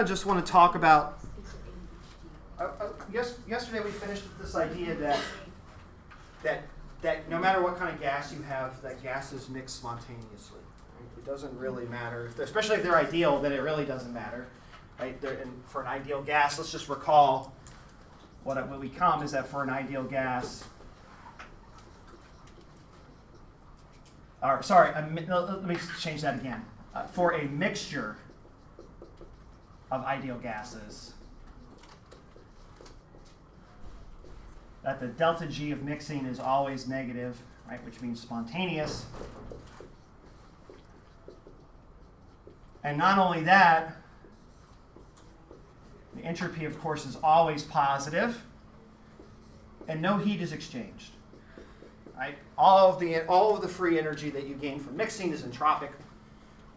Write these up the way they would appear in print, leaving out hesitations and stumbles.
I just want to talk about, yesterday we finished with this idea that no matter what kind of gas you have, that gases mix spontaneously. Right? It doesn't really matter, especially if they're ideal, then it really doesn't matter. Right? And for an ideal gas, let's just recall what we come is that for an ideal gas, let me change that again. For a mixture of ideal gases, that the delta G of mixing is always negative, right, which means spontaneous. And not only that, the entropy, of course, is always positive, and no heat is exchanged. Right? All of the free energy that you gain from mixing is entropic,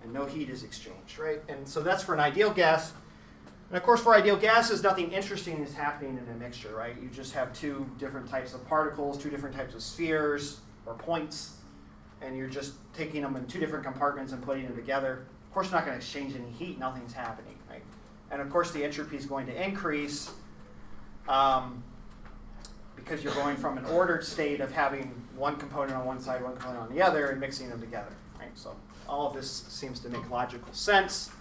and no heat is exchanged. Right? And so that's for an ideal gas. And of course, for ideal gases, nothing interesting is happening in a mixture, right? You just have two different types of particles, two different types of spheres or points, and you're just taking them in two different compartments and putting them together. Of course, you're not going to exchange any heat. Nothing's happening, right? And of course, the entropy is going to increase because you're going from an ordered state of having one component on one side, one component on the other, and mixing them together, right? So all of this seems to make logical sense.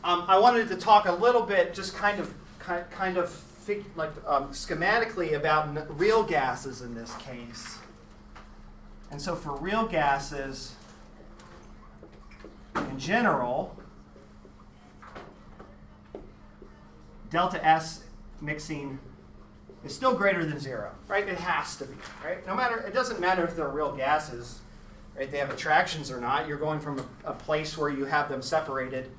I wanted to talk a little bit, just schematically about real gases in this case. And so for real gases, in general, delta S mixing is still greater than 0, right? It has to be, right? It doesn't matter if they're real gases, right? They have attractions or not. You're going from a place where you have them separated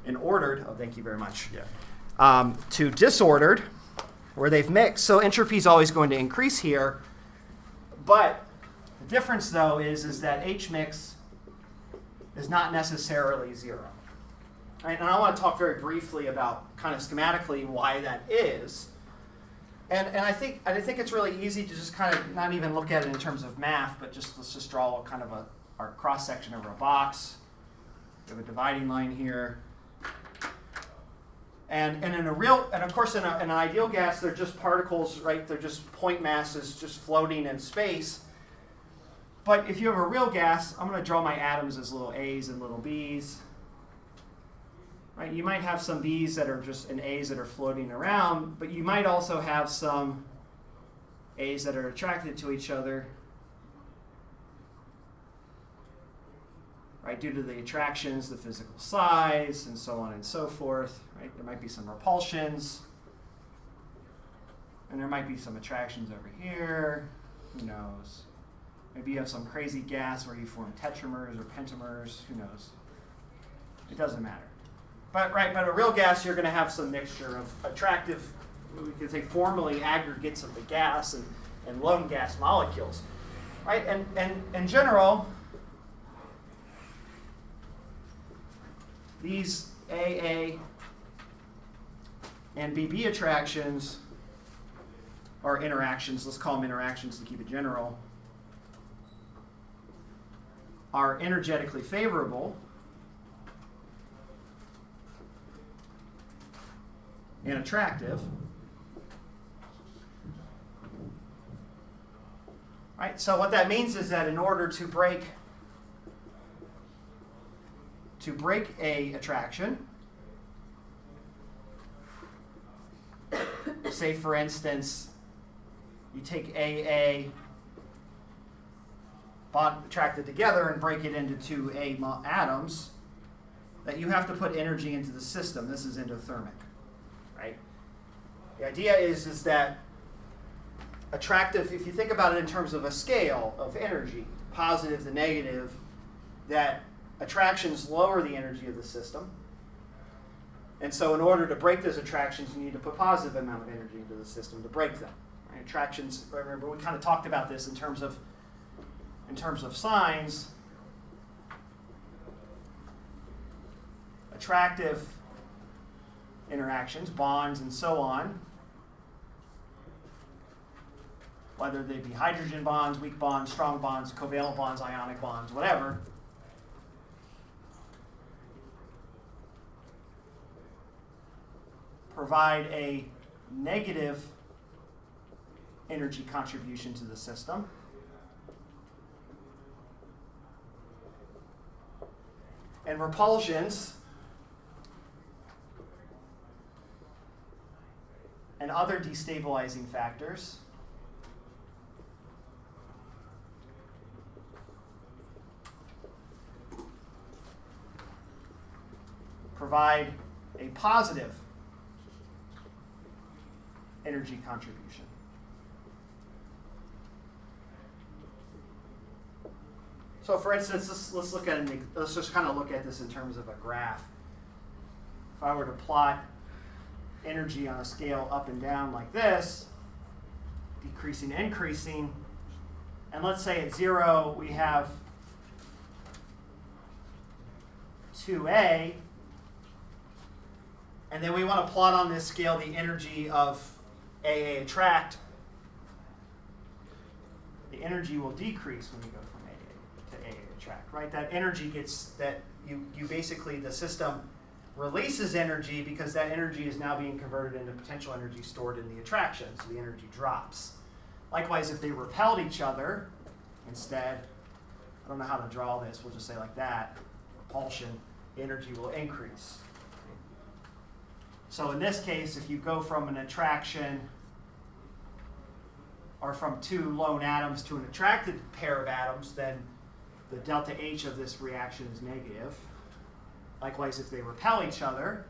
and ordered, thank you very much, to disordered, where they've mixed. So entropy is always going to increase here. But the difference, though, is that H mix is not necessarily 0. Right? And I want to talk very briefly about kind of schematically why that is. And I think it's really easy to just kind of not even look at it in terms of math, but let's just draw kind of our cross section over a box. We have a dividing line here. And of course in an ideal gas, they're just particles, right? They're just point masses just floating in space. But if you have a real gas, I'm going to draw my atoms as little A's and little B's. Right? You might have some B's that are just and A's that are floating around, but you might also have some A's that are attracted to each other, right, due to the attractions, the physical size, and so on and so forth. Right? There might be some repulsions, and there might be some attractions over here. Who knows? Maybe you have some crazy gas where you form tetramers or pentamers. Who knows? It doesn't matter. But a real gas, you're going to have some mixture of attractive, we could say formally aggregates of the gas and lone gas molecules. Right? And in general, these AA and BB attractions, or interactions, let's call them interactions to keep it general, are energetically favorable and attractive. Right? So what that means is that in order to break a attraction, say for instance, you take AA bond attracted together and break it into two A atoms, that you have to put energy into the system. This is endothermic. Right? The idea is that attractive, if you think about it in terms of a scale of energy, positive to negative, that attractions lower the energy of the system. And so in order to break those attractions, you need to put positive amount of energy into the system to break them. Right? Attractions, remember we kind of talked about this in terms of signs. Attractive interactions, bonds, and so on, whether they be hydrogen bonds, weak bonds, strong bonds, covalent bonds, ionic bonds, whatever, provide a negative energy contribution to the system. And repulsions and other destabilizing factors provide a positive energy contribution. So for instance, let's look at let's just kind of look at this in terms of a graph. If I were to plot energy on a scale up and down like this, decreasing, increasing, and let's say at 0 we have 2A, and then we want to plot on this scale the energy of AA attract. The energy will decrease when you go from AA to AA attract, right? That energy gets, that you basically, the system releases energy because that energy is now being converted into potential energy stored in the attraction, so the energy drops. Likewise, if they repelled each other, instead, I don't know how to draw this, we'll just say like that, repulsion, the energy will increase. So in this case, if you go from an attraction or from two lone atoms to an attracted pair of atoms, then the delta H of this reaction is negative. Likewise, if they repel each other,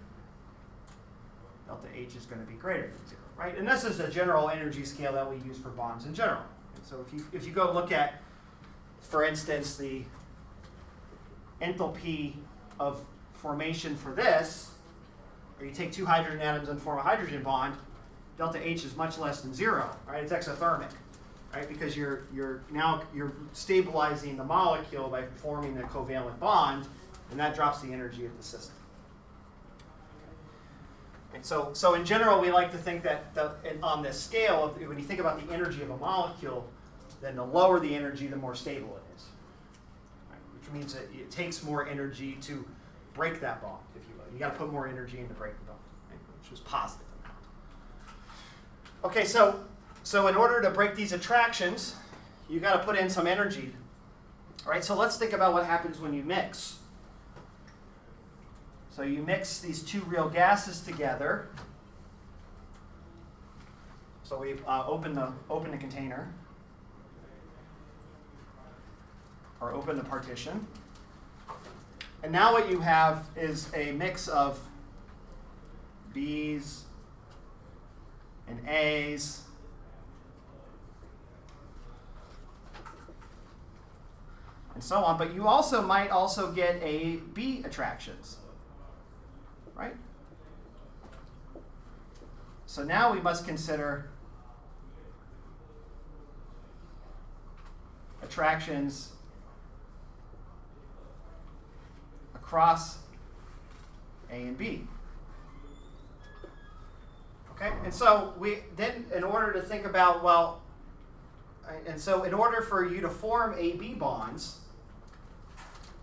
delta H is going to be greater than 0, right? And this is a general energy scale that we use for bonds in general. And so if you go look at, for instance, the enthalpy of formation for this, or you take two hydrogen atoms and form a hydrogen bond, delta H is much less than 0, right? It's exothermic, right? Because you're stabilizing the molecule by forming a covalent bond, and that drops the energy of the system. And so in general, we like to think that on this scale, when you think about the energy of a molecule, then the lower the energy, the more stable it is. Right? Which means that it takes more energy to break that bond, if you will. You got to put more energy in to break the bond, right? Which is positive. Okay, so in order to break these attractions, you got to put in some energy. All right, so let's think about what happens when you mix. So you mix these two real gases together. So we open the container, or open the partition. And now what you have is a mix of B's and A's and so on. But you also might also get A-B attractions, right? So now we must consider attractions across A and B. Okay, and so we then, in order to think about, well, and so in order for you to form AB bonds,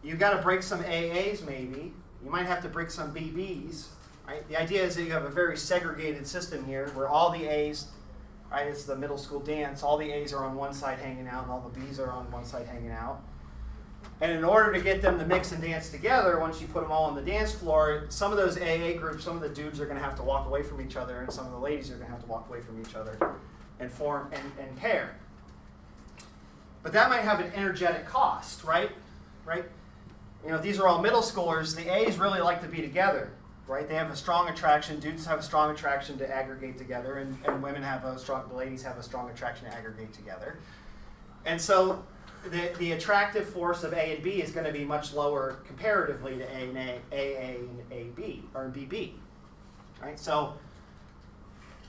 you've got to break some AAs maybe. You might have to break some BBs, right? The idea is that you have a very segregated system here where all the A's, right, it's the middle school dance, all the A's are on one side hanging out and all the B's are on one side hanging out. And in order to get them to mix and dance together, once you put them all on the dance floor, some of those AA groups, some of the dudes are going to have to walk away from each other, and some of the ladies are going to have to walk away from each other and form and pair. But that might have an energetic cost, right? Right? You know, these are all middle schoolers. The A's really like to be together, right? They have a strong attraction. Dudes have a strong attraction to aggregate together, and women have a strong, the ladies have a strong attraction to aggregate together. And so the attractive force of A and B is going to be much lower comparatively to AA and AB, or BB. Right? So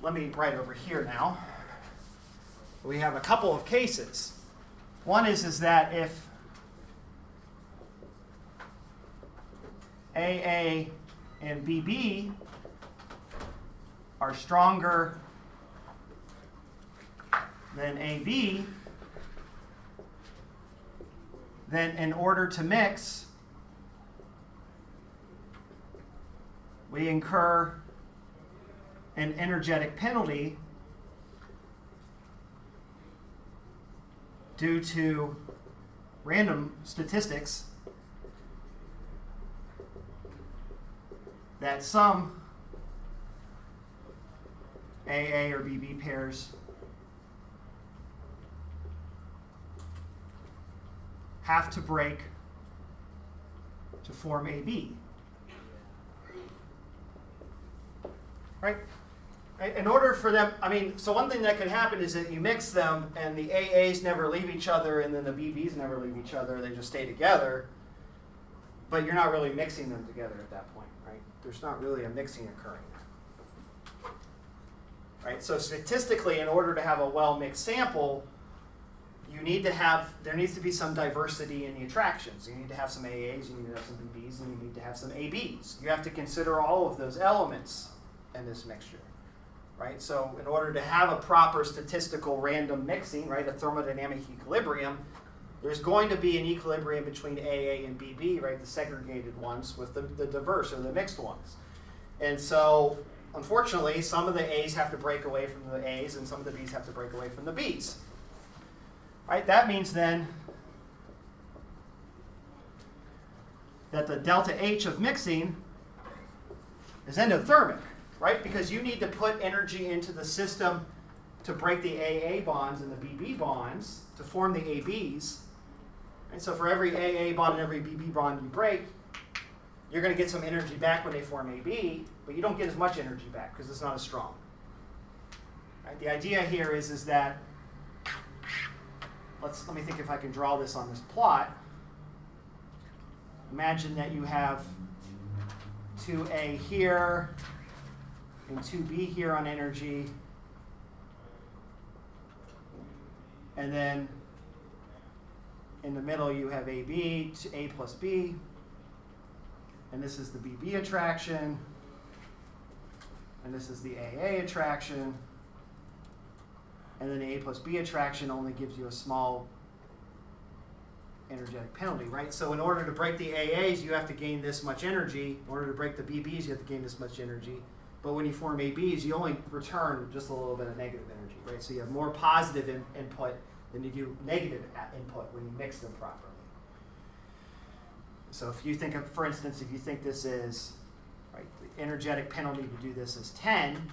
let me write over here now. We have a couple of cases. One is that if AA and BB are stronger than AB, then in order to mix, we incur an energetic penalty due to random statistics that some AA or BB pairs have to break to form AB. Right? In order for them, so one thing that could happen is that you mix them and the AAs never leave each other and then the BBs never leave each other, they just stay together, but you're not really mixing them together at that point, right? There's not really a mixing occurring. Right? So statistically, in order to have a well-mixed sample, there needs to be some diversity in the attractions. You need to have some AAs, you need to have some BBs, and you need to have some ABs. You have to consider all of those elements in this mixture. Right? So in order to have a proper statistical random mixing, right, a thermodynamic equilibrium, there's going to be an equilibrium between AA and BB, right, the segregated ones with the diverse or the mixed ones. And so, unfortunately, some of the A's have to break away from the A's and some of the B's have to break away from the B's. Right? That means then that the delta H of mixing is endothermic. Right? Because you need to put energy into the system to break the AA bonds and the BB bonds to form the ABs. And so for every AA bond and every BB bond you break, you're going to get some energy back when they form AB, but you don't get as much energy back because it's not as strong. Right? The idea here is that, let me think if I can draw this on this plot. Imagine that you have 2A here, and 2B here on energy, and then in the middle you have AB, A plus B, and this is the BB attraction, and this is the AA attraction, and then the A plus B attraction only gives you a small energetic penalty, right? So in order to break the AAs, you have to gain this much energy. In order to break the BBs, you have to gain this much energy. But when you form ABs, you only return just a little bit of negative energy, right? So you have more positive input than you do negative input when you mix them properly. So if you think of, for instance, if you think this is, right, the energetic penalty to do this is 10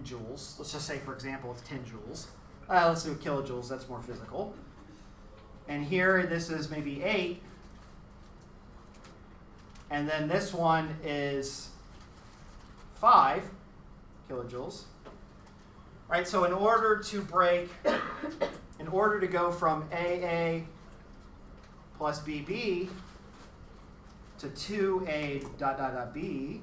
joules. Let's just say, for example, it's 10 joules. Let's do kilojoules, that's more physical. And here, this is maybe 8. And then this one is 5 kilojoules. Right, so in order to go from AA plus BB to 2A ... B,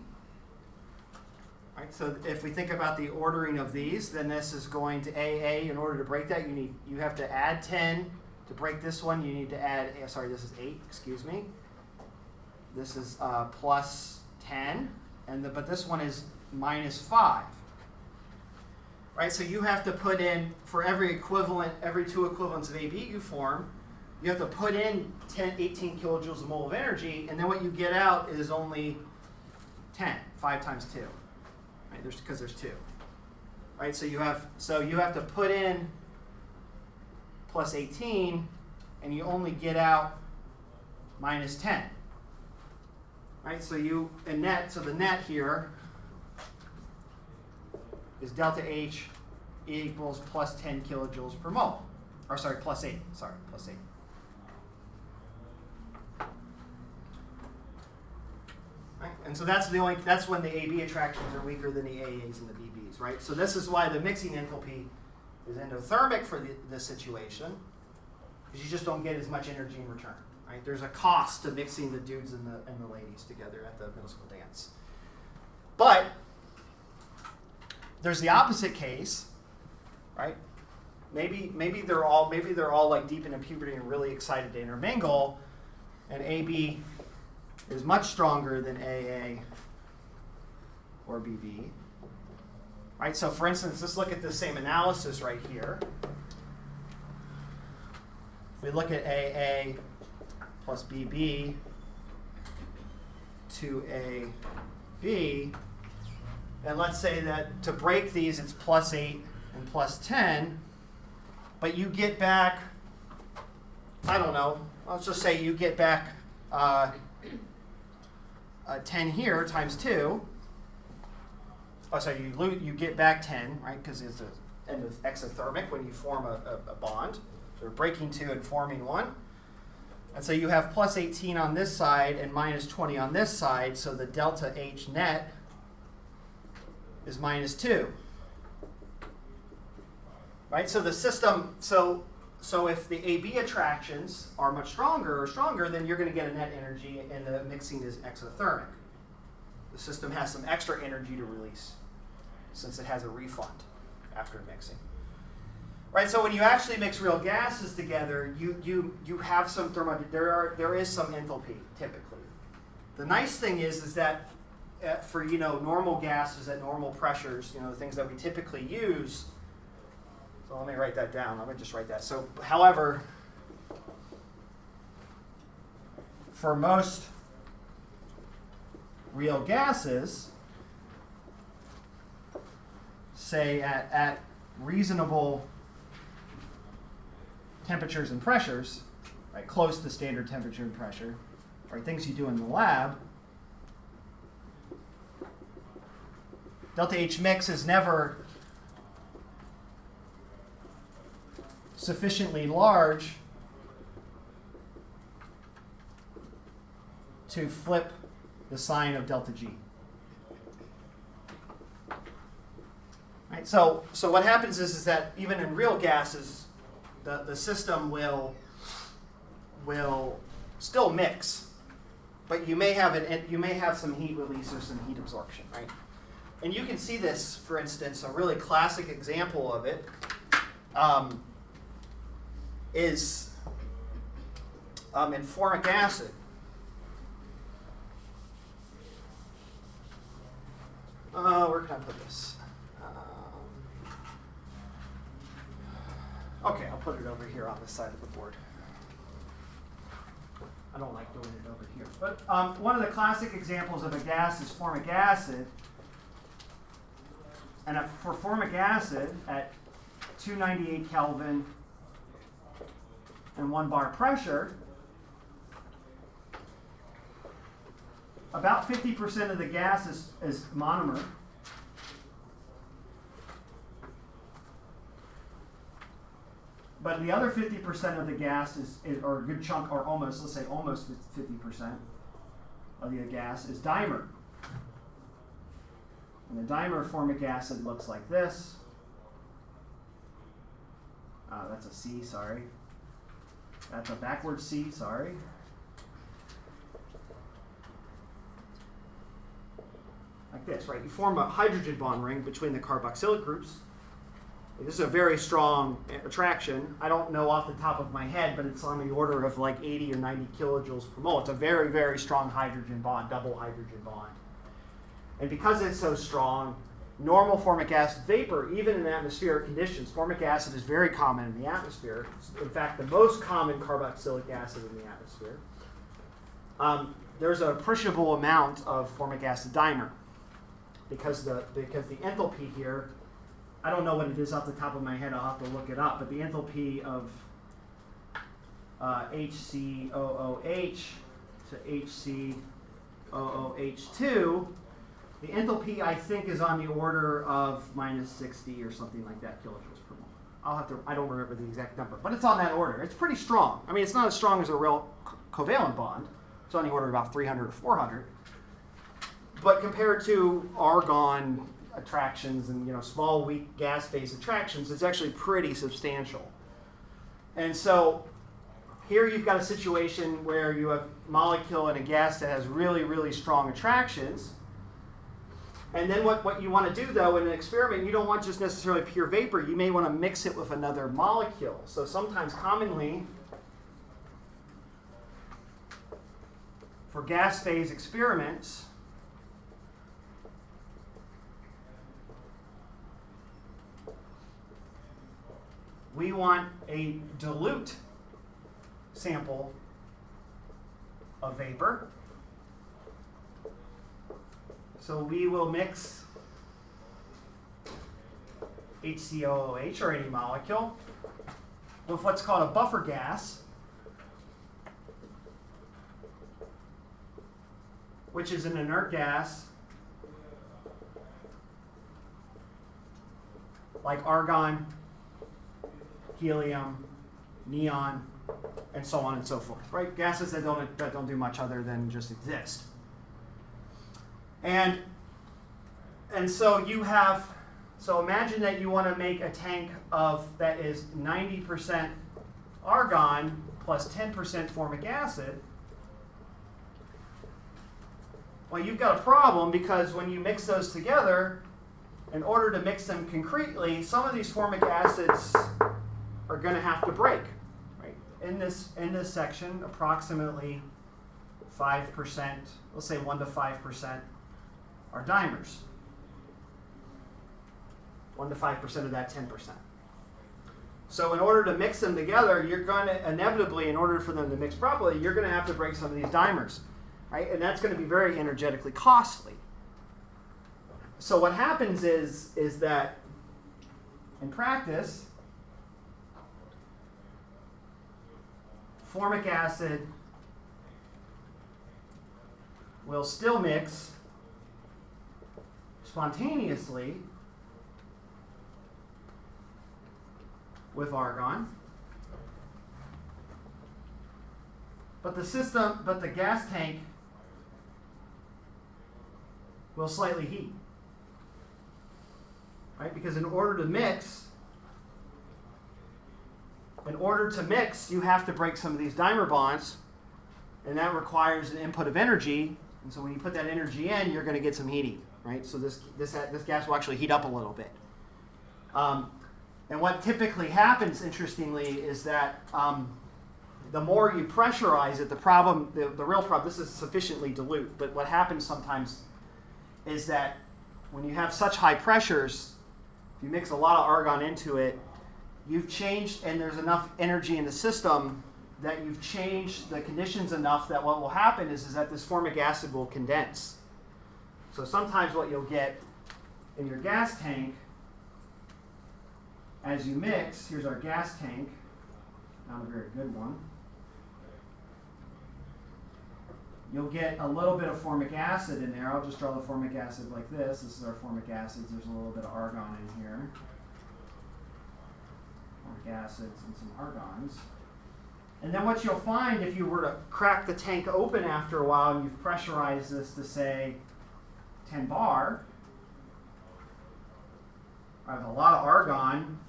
right, so if we think about the ordering of these, then this is going to AA. In order to break that, you have to add 10. To break this one, you need to add, sorry, this is 8, excuse me. This is plus 10. But this one is minus 5. Right, so you have to put in, for every two equivalents of AB you form, you have to put in 18 kilojoules a mole of energy, and then what you get out is only 10, 5 times 2. Right, because there's 2. Right, so you have to put in plus 18, and you only get out minus 10. Right, so the net here is delta H equals plus 10 kilojoules per mole. Or sorry, plus 8. Sorry, plus 8. Right? And so that's when the AB attractions are weaker than the AAs and the BBs, right? So this is why the mixing enthalpy is endothermic for this situation, because you just don't get as much energy in return. Right? There's a cost to mixing the dudes and the ladies together at the middle school dance. But there's the opposite case, right? Maybe they're all like deep into puberty and really excited to intermingle, and AB is much stronger than AA or BB. Right? So for instance, let's look at the same analysis right here. If we look at AA plus BB to AB, And let's say that to break these, it's +8 and +10. But you get back, I don't know, let's just say you get back 10 here times 2. Oh, so you get back 10, right? Because it's an exothermic when you form a bond. So we're breaking 2 and forming 1. And so you have +18 on this side and -20 on this side. So the delta H net is -2. Right? So the system, so if the AB attractions are much stronger, then you're going to get a net energy, and the mixing is exothermic. The system has some extra energy to release since it has a refund after mixing. Right? So when you actually mix real gases together, you have some there is some enthalpy typically. The nice thing is that for normal gases at normal pressures, the things that we typically use. So let me write that down. Let me just write that. So, however, for most real gases, say at reasonable temperatures and pressures, right, close to standard temperature and pressure, right, things you do in the lab, delta H mix is never sufficiently large to flip the sign of delta G. Right? So what happens is that even in real gases, the system will still mix, but you may have some heat release or some heat absorption, right? And you can see this, for instance, a really classic example of it. Is in formic acid. Where can I put this? Okay, I'll put it over here on this side of the board. I don't like doing it over here. But one of the classic examples of a gas is formic acid. And for formic acid at 298 Kelvin and 1 bar pressure, about 50% of the gas is monomer. But the other 50% of the gas or a good chunk, or almost, let's say almost 50% of the gas is dimer. And the dimer formic acid looks like this. That's a C, sorry. That's a backward C, sorry. Like this, right? You form a hydrogen bond ring between the carboxylic groups. This is a very strong attraction. I don't know off the top of my head, but it's on the order of like 80 or 90 kilojoules per mole. It's a very, very strong hydrogen bond, double hydrogen bond. And because it's so strong, normal formic acid vapor, even in atmospheric conditions, formic acid is very common in the atmosphere. It's, in fact, the most common carboxylic acid in the atmosphere. There's an appreciable amount of formic acid dimer because the enthalpy here, I don't know what it is off the top of my head, I'll have to look it up, but the enthalpy of HCOOH to HCOOH2, the enthalpy I think is on the order of -60 or something like that kilojoules per mole. I don't remember the exact number, but it's on that order. It's pretty strong. I mean, it's not as strong as a real covalent bond. It's on the order of about 300 or 400. But compared to argon attractions and small weak gas phase attractions, it's actually pretty substantial. And so here you've got a situation where you have a molecule in a gas that has really, really strong attractions. And then what you want to do, though, in an experiment, you don't want just necessarily pure vapor. You may want to mix it with another molecule. So sometimes, commonly, for gas phase experiments, we want a dilute sample of vapor. So we will mix HCOOH or any molecule with what's called a buffer gas, which is an inert gas like argon, helium, neon, and so on and so forth, right? Gases that don't do much other than just exist. And so you have, so imagine that you want to make a tank that is 90% argon plus 10% formic acid. Well, you've got a problem because when you mix those together, in order to mix them concretely, some of these formic acids are going to have to break. Right? In this section, approximately 5%, let's say 1 to 5%, are dimers. 1 to 5% of that 10%. So in order to mix them together, you're going to inevitably, in order for them to mix properly, you're going to have to break some of these dimers. Right? And that's going to be very energetically costly. So what happens is that in practice, formic acid will still mix spontaneously with argon, but the gas tank will slightly heat. Right? Because in order to mix, you have to break some of these dimer bonds, and that requires an input of energy. And so when you put that energy in, you're going to get some heating, right? So this gas will actually heat up a little bit. And what typically happens, interestingly, is that the more you pressurize it, the real problem, this is sufficiently dilute, but what happens sometimes is that when you have such high pressures, if you mix a lot of argon into it, you've changed, and there's enough energy in the system that you've changed the conditions enough that what will happen is that this formic acid will condense. So sometimes what you'll get in your gas tank as you mix, here's our gas tank, not a very good one. You'll get a little bit of formic acid in there. I'll just draw the formic acid like this. This is our formic acids. There's a little bit of argon in here. Formic acids and some argons. And then what you'll find if you were to crack the tank open after a while and you've pressurized this to, say, 10 bar, I have a lot of argon.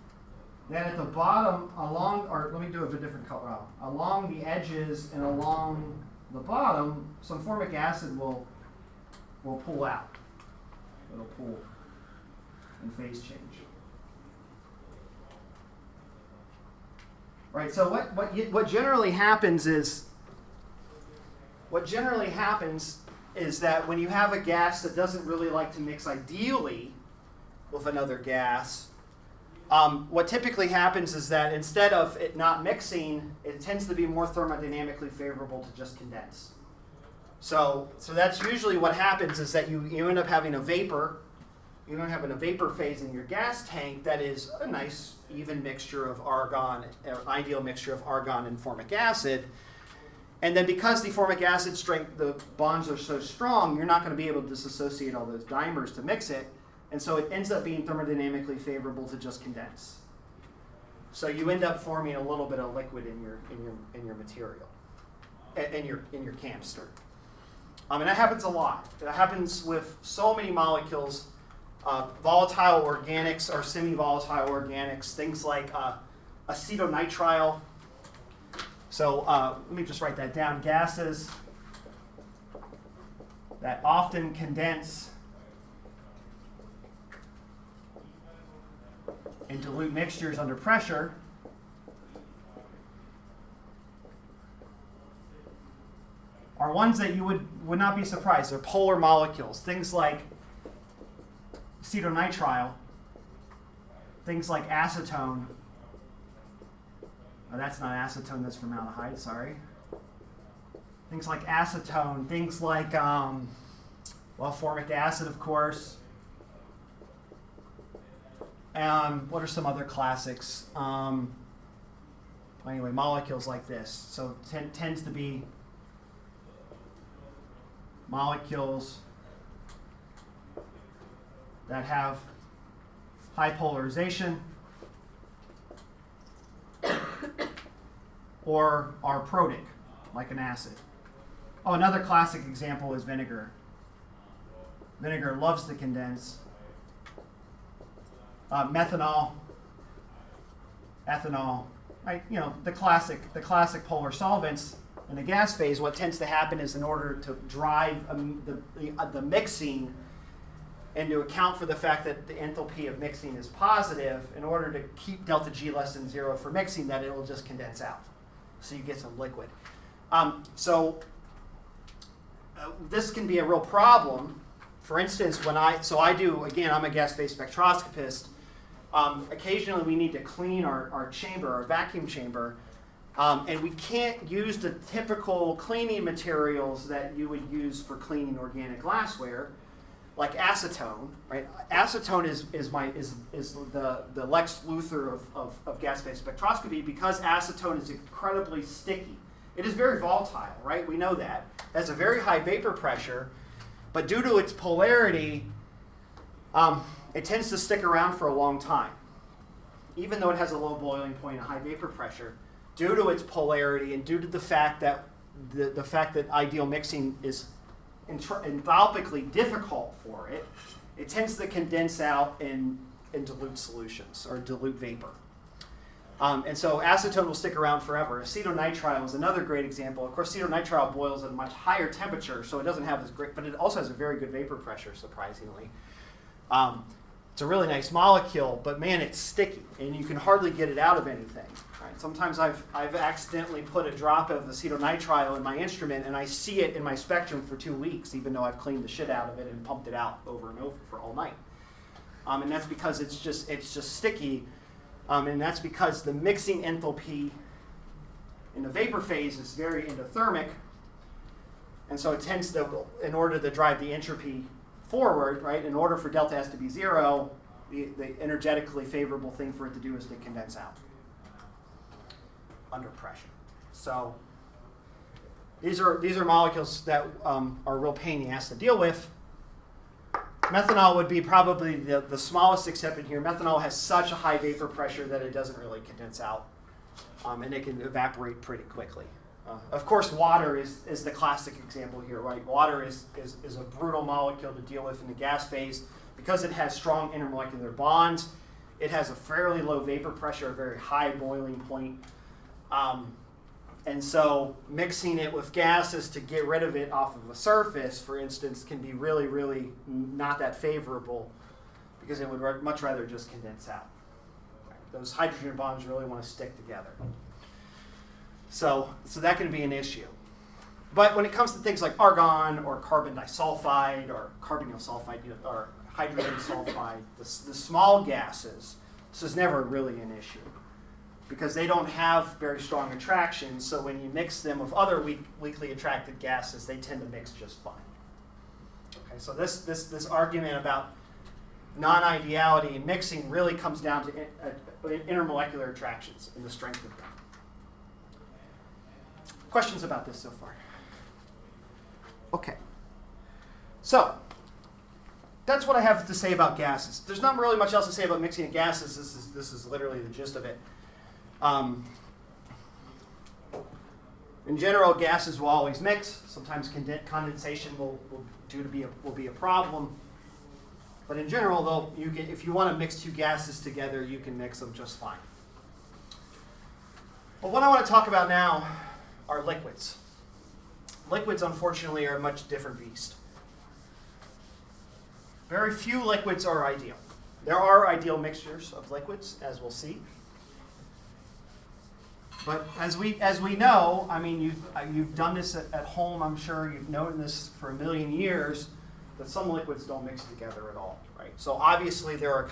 Then at the bottom, let me do it with a different color. Along the edges and along the bottom, some formic acid will pull out. It'll pull and phase change. Right. So what generally happens is that when you have a gas that doesn't really like to mix ideally with another gas, what typically happens is that instead of it not mixing, it tends to be more thermodynamically favorable to just condense. So that's usually what happens is that you end up having a vapor. You don't have a vapor phase in your gas tank that is a nice even mixture of argon, an ideal mixture of argon and formic acid. And then because the formic acid strength, the bonds are so strong, you're not going to be able to disassociate all those dimers to mix it. And so it ends up being thermodynamically favorable to just condense. So you end up forming a little bit of liquid in your material, in your canister. And that happens a lot. It happens with so many molecules, volatile organics or semi-volatile organics, things like acetonitrile. So let me just write that down. Gases that often condense in dilute mixtures under pressure are ones that you would not be surprised. They're polar molecules. Things like acetonitrile, things like acetone. Oh, that's not acetone, that's formaldehyde, sorry. Things like acetone, things like, formic acid, of course. What are some other classics? Anyway, molecules like this. So tends to be molecules that have high polarization or are protic, like an acid. Oh, another classic example is vinegar. Vinegar loves to condense. Methanol, ethanol, right? You know, the classic polar solvents. In the gas phase, what tends to happen is in order to drive the mixing and to account for the fact that the enthalpy of mixing is positive, in order to keep delta G less than 0 for mixing, that it will just condense out. So you get some liquid. This can be a real problem. For instance, I'm a gas phase spectroscopist. Occasionally we need to clean our chamber, our vacuum chamber, and we can't use the typical cleaning materials that you would use for cleaning organic glassware, like acetone. Right? Acetone is the Lex Luthor of gas phase spectroscopy, because acetone is incredibly sticky. It is very volatile, right? We know that. It has a very high vapor pressure, but due to its polarity, it tends to stick around for a long time. Even though it has a low boiling point and high vapor pressure, due to its polarity and due to the fact that the fact that ideal mixing is enthalpically difficult for it, it tends to condense out in dilute solutions or dilute vapor. And so acetone will stick around forever. Acetonitrile is another great example. Of course, acetonitrile boils at a much higher temperature, so it doesn't have as great, but it also has a very good vapor pressure, surprisingly. It's a really nice molecule, but man, it's sticky, and you can hardly get it out of anything. Right? Sometimes I've accidentally put a drop of acetonitrile in my instrument, and I see it in my spectrum for 2 weeks, even though I've cleaned the shit out of it and pumped it out over and over for all night. And that's because it's just sticky. And that's because the mixing enthalpy in the vapor phase is very endothermic, and so it tends to, in order to drive the entropy forward, right, in order for delta S to be 0, the energetically favorable thing for it to do is to condense out under pressure. So these are molecules that are a real pain in the ass to deal with. Methanol would be probably the smallest exception here. Methanol has such a high vapor pressure that it doesn't really condense out, and it can evaporate pretty quickly. Of course, water is the classic example here, right? Water is a brutal molecule to deal with in the gas phase because it has strong intermolecular bonds. It has a fairly low vapor pressure, a very high boiling point. And so mixing it with gases to get rid of it off of a surface, for instance, can be really, really not that favorable because it would much rather just condense out. Those hydrogen bonds really want to stick together. So that can be an issue. But when it comes to things like argon or carbon disulfide or carbonyl sulfide or hydrogen sulfide, the small gases, this is never really an issue, because they don't have very strong attraction, so when you mix them with other weakly attracted gases, they tend to mix just fine. Okay, so this argument about non-ideality in mixing really comes down to intermolecular attractions and the strength of them. Questions about this so far? Okay. So that's what I have to say about gases. There's not really much else to say about mixing of gases. This is literally the gist of it. In general, gases will always mix. Sometimes condensation will be a problem. But in general, though, if you want to mix two gases together, you can mix them just fine. But what I want to talk about now are liquids. Liquids, unfortunately, are a much different beast. Very few liquids are ideal. There are ideal mixtures of liquids, as we'll see. But as we know, I mean, you've done this at home. I'm sure you've known this for a million years, that some liquids don't mix together at all, right? So obviously there are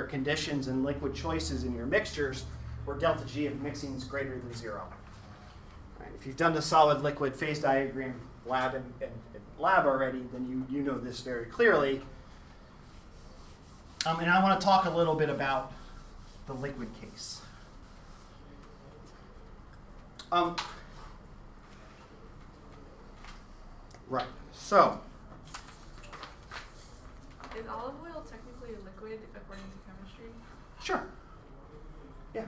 conditions and liquid choices in your mixtures where delta G of mixing is greater than 0. Right? If you've done the solid liquid phase diagram lab and lab already, then you know this very clearly. And I want to talk a little bit about the liquid case. Right. So. Is olive oil technically a liquid according to chemistry? Sure. Yeah.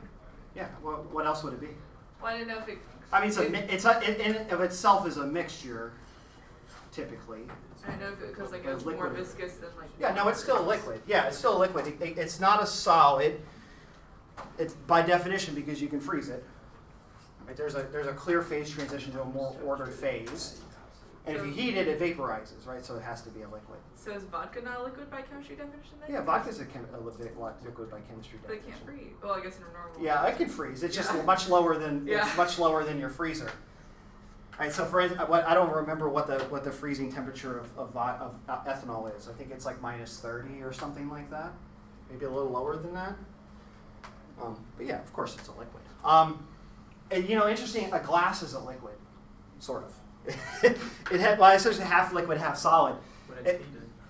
Yeah. Well, what else would it be? Well, I didn't know if it. I mean, it's in and of itself is a mixture, typically. I don't know if it, because like it's more viscous than like. Yeah. No, it's still a liquid. Yeah, it's still a liquid. It's not a solid. It's by definition because you can freeze it. Right? There's a clear phase transition to a more ordered phase. And if you heat it, it vaporizes, right? So it has to be a liquid. So is vodka not a liquid by chemistry definition then? Yeah, vodka's a liquid by chemistry definition. But it can't freeze. Well, I guess in a normal. Yeah, it can freeze. It's just much lower than it's much lower than your freezer. All right. So for I don't remember what the freezing temperature of ethanol is. I think it's like -30 or something like that. Maybe a little lower than that. But yeah, of course it's a liquid. And interesting. A glass is a liquid, sort of. It's essentially half liquid, half solid.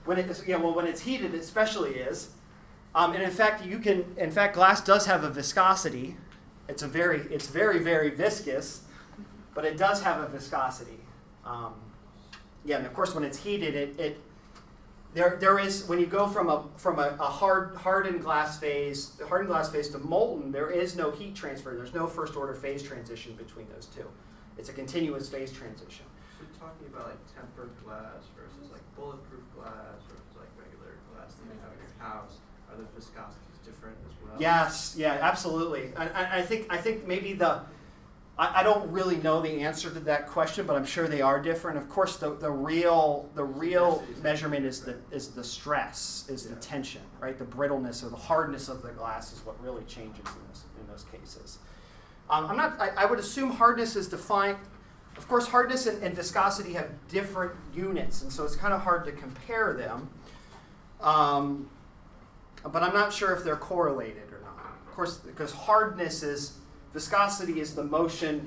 When it's heated. When it's heated, it especially is. And in fact, glass does have a viscosity. It's very, very viscous, but it does have a viscosity. And of course, when it's heated, there is when you go from a hardened glass phase to molten, there is no heat transfer. There's no first order phase transition between those two. It's a continuous phase transition. So you're talking about like tempered glass versus like bulletproof glass versus like regular glass that you have in your house. Are the viscosities different as well? Yes, yeah, absolutely. I think maybe I don't really know the answer to that question, but I'm sure they are different. Of course, the real measurement is the stress, the tension, right? The brittleness or the hardness of the glass is what really changes in those cases. I would assume hardness is defined. Of course, hardness and viscosity have different units, and so it's kind of hard to compare them. But I'm not sure if they're correlated or not. Of course, because viscosity is the motion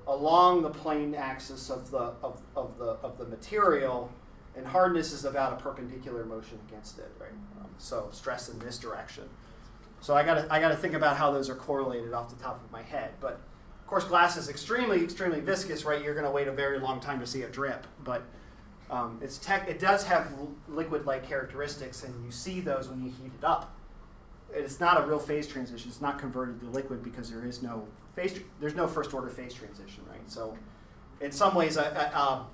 along the plane axis of the material, and hardness is about a perpendicular motion against it, right? So stress in this direction. So I gotta think about how those are correlated off the top of my head. But of course, glass is extremely, extremely viscous, right? You're going to wait a very long time to see a drip, but it does have liquid-like characteristics, and you see those when you heat it up. It's not a real phase transition. It's not converted to liquid because there's no first order phase transition, right? So in some ways, a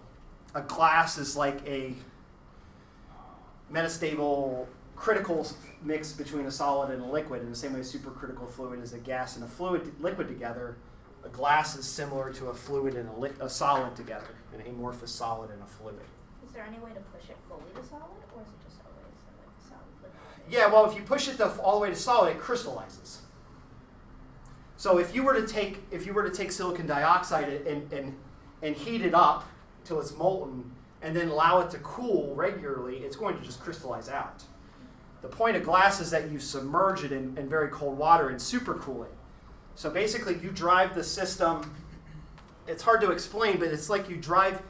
glass is like a metastable critical mix between a solid and a liquid. In the same way, supercritical fluid is a gas and a liquid together. A glass is similar to a fluid and a solid together, an amorphous solid and a fluid. Is there any way to push it fully to solid, or is it just always like a solid liquid? Yeah, well, if you push it all the way to solid, it crystallizes. So if you were to take silicon dioxide and heat it up till it's molten, and then allow it to cool regularly, it's going to just crystallize out. The point of glass is that you submerge it in very cold water and supercool it. So basically, you drive the system. It's hard to explain, but it's like you drive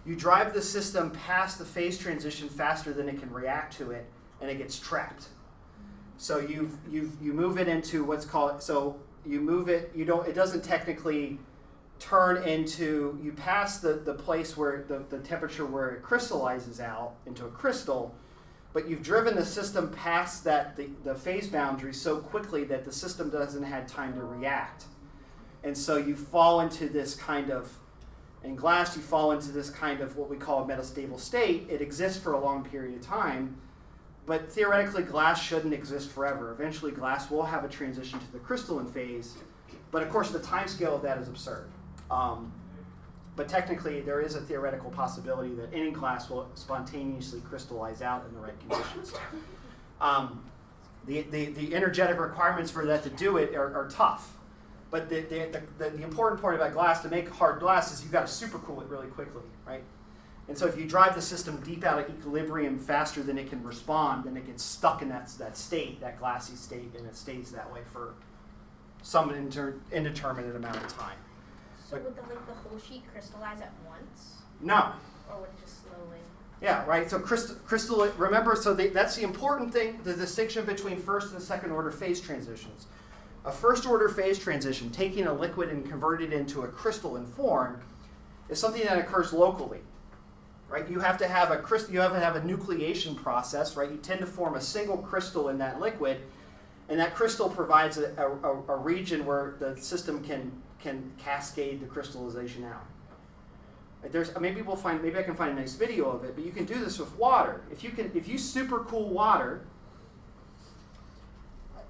the system past the phase transition faster than it can react to it, and it gets trapped. So you move it into what's called. So you move it. It doesn't technically turn into. You pass the place where the temperature where it crystallizes out into a crystal. But you've driven the system past the phase boundary so quickly that the system doesn't have time to react. And so you fall into this kind of, in glass, you fall into this kind of what we call a metastable state. It exists for a long period of time, but theoretically glass shouldn't exist forever. Eventually glass will have a transition to the crystalline phase, but of course the time scale of that is absurd. But technically, there is a theoretical possibility that any glass will spontaneously crystallize out in the right conditions. The energetic requirements for that to do it are tough. But the important part about glass, to make hard glass, is you've got to supercool it really quickly, right? And so if you drive the system deep out of equilibrium faster than it can respond, then it gets stuck in that state, that glassy state, and it stays that way for some indeterminate amount of time. So would the whole sheet crystallize at once? No. Or would it just slowly? Yeah, right. So crystal. Remember, so that's the important thing. The distinction between first and second order phase transitions. A first order phase transition, taking a liquid and converting it into a crystalline form, is something that occurs locally. Right. You have to have a You have to have a nucleation process. Right. You tend to form a single crystal in that liquid, and that crystal provides a region where the system can cascade the crystallization out. Maybe I can find a nice video of it, but you can do this with water. If you super cool water,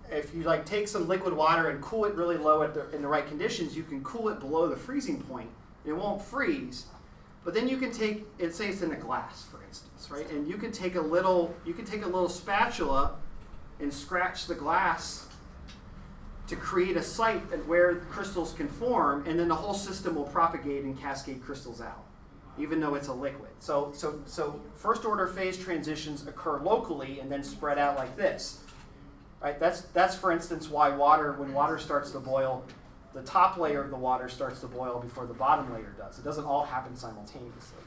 if you take some liquid water and cool it really low in the right conditions, you can cool it below the freezing point. It won't freeze, but then you can say it's in a glass, for instance, right? And you can take a little spatula and scratch the glass to create a site where crystals can form, and then the whole system will propagate and cascade crystals out, even though it's a liquid. So first order phase transitions occur locally and then spread out like this. Right? That's for instance why when water starts to boil, the top layer of the water starts to boil before the bottom layer does. It doesn't all happen simultaneously.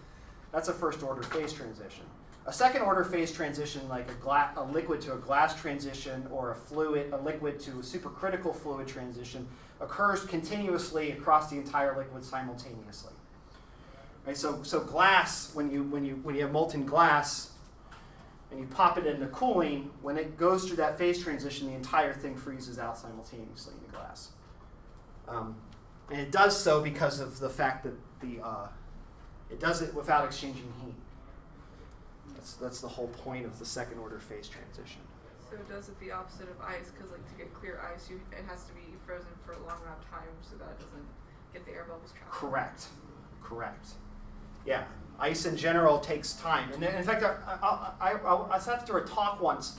That's a first order phase transition. A second order phase transition, like a liquid to a glass transition, or a liquid to a supercritical fluid transition, occurs continuously across the entire liquid simultaneously. Right? So glass, when you have molten glass and you pop it into cooling, when it goes through that phase transition, the entire thing freezes out simultaneously in the glass. And it does so because of the fact that it does it without exchanging heat. That's the whole point of the second order phase transition. So it does it the opposite of ice, because to get clear ice, it has to be frozen for a long amount of time so that it doesn't get the air bubbles trapped. Correct. Yeah, ice in general takes time. And in fact, I sat through a talk once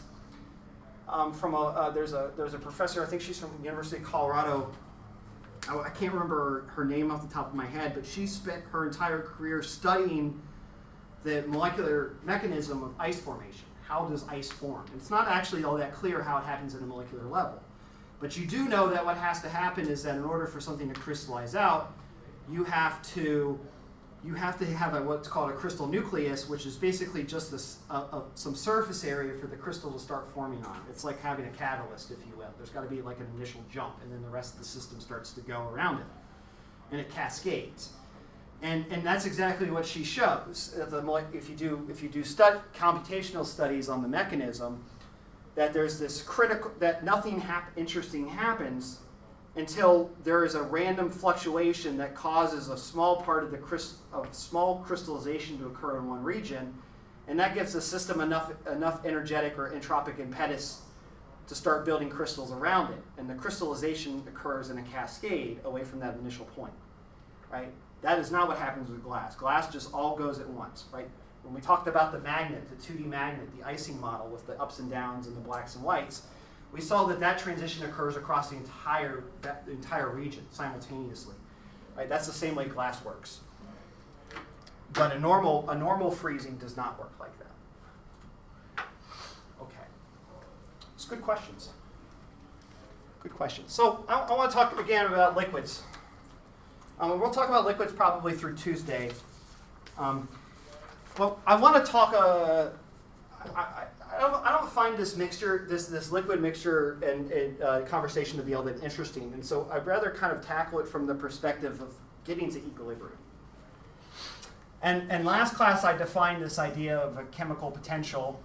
from there's a professor, I think she's from the University of Colorado. I can't remember her name off the top of my head, but she spent her entire career studying the molecular mechanism of ice formation. How does ice form? And it's not actually all that clear how it happens at a molecular level. But you do know that what has to happen is that in order for something to crystallize out, you have to have what's called a crystal nucleus, which is basically just some surface area for the crystal to start forming on. It's like having a catalyst, if you will. There's got to be like an initial jump, and then the rest of the system starts to go around it. And it cascades. And that's exactly what she shows. If you do computational studies on the mechanism, that there's this that nothing interesting happens until there is a random fluctuation that causes a small part of the small crystallization to occur in one region, and that gives the system enough energetic or entropic impetus to start building crystals around it, and the crystallization occurs in a cascade away from that initial point, right? That is not what happens with glass. Glass just all goes at once, right? When we talked about the magnet, the 2D magnet, the icing model with the ups and downs and the blacks and whites, we saw that transition occurs across the entire region simultaneously, right? That's the same way glass works. But a normal freezing does not work like that. Okay, it's good questions. Good questions. So I want to talk again about liquids. We'll talk about liquids probably through Tuesday. Well, I want to talk. I don't find this mixture, this liquid mixture and conversation to be all that interesting, and so I'd rather kind of tackle it from the perspective of getting to equilibrium. And last class I defined this idea of a chemical potential.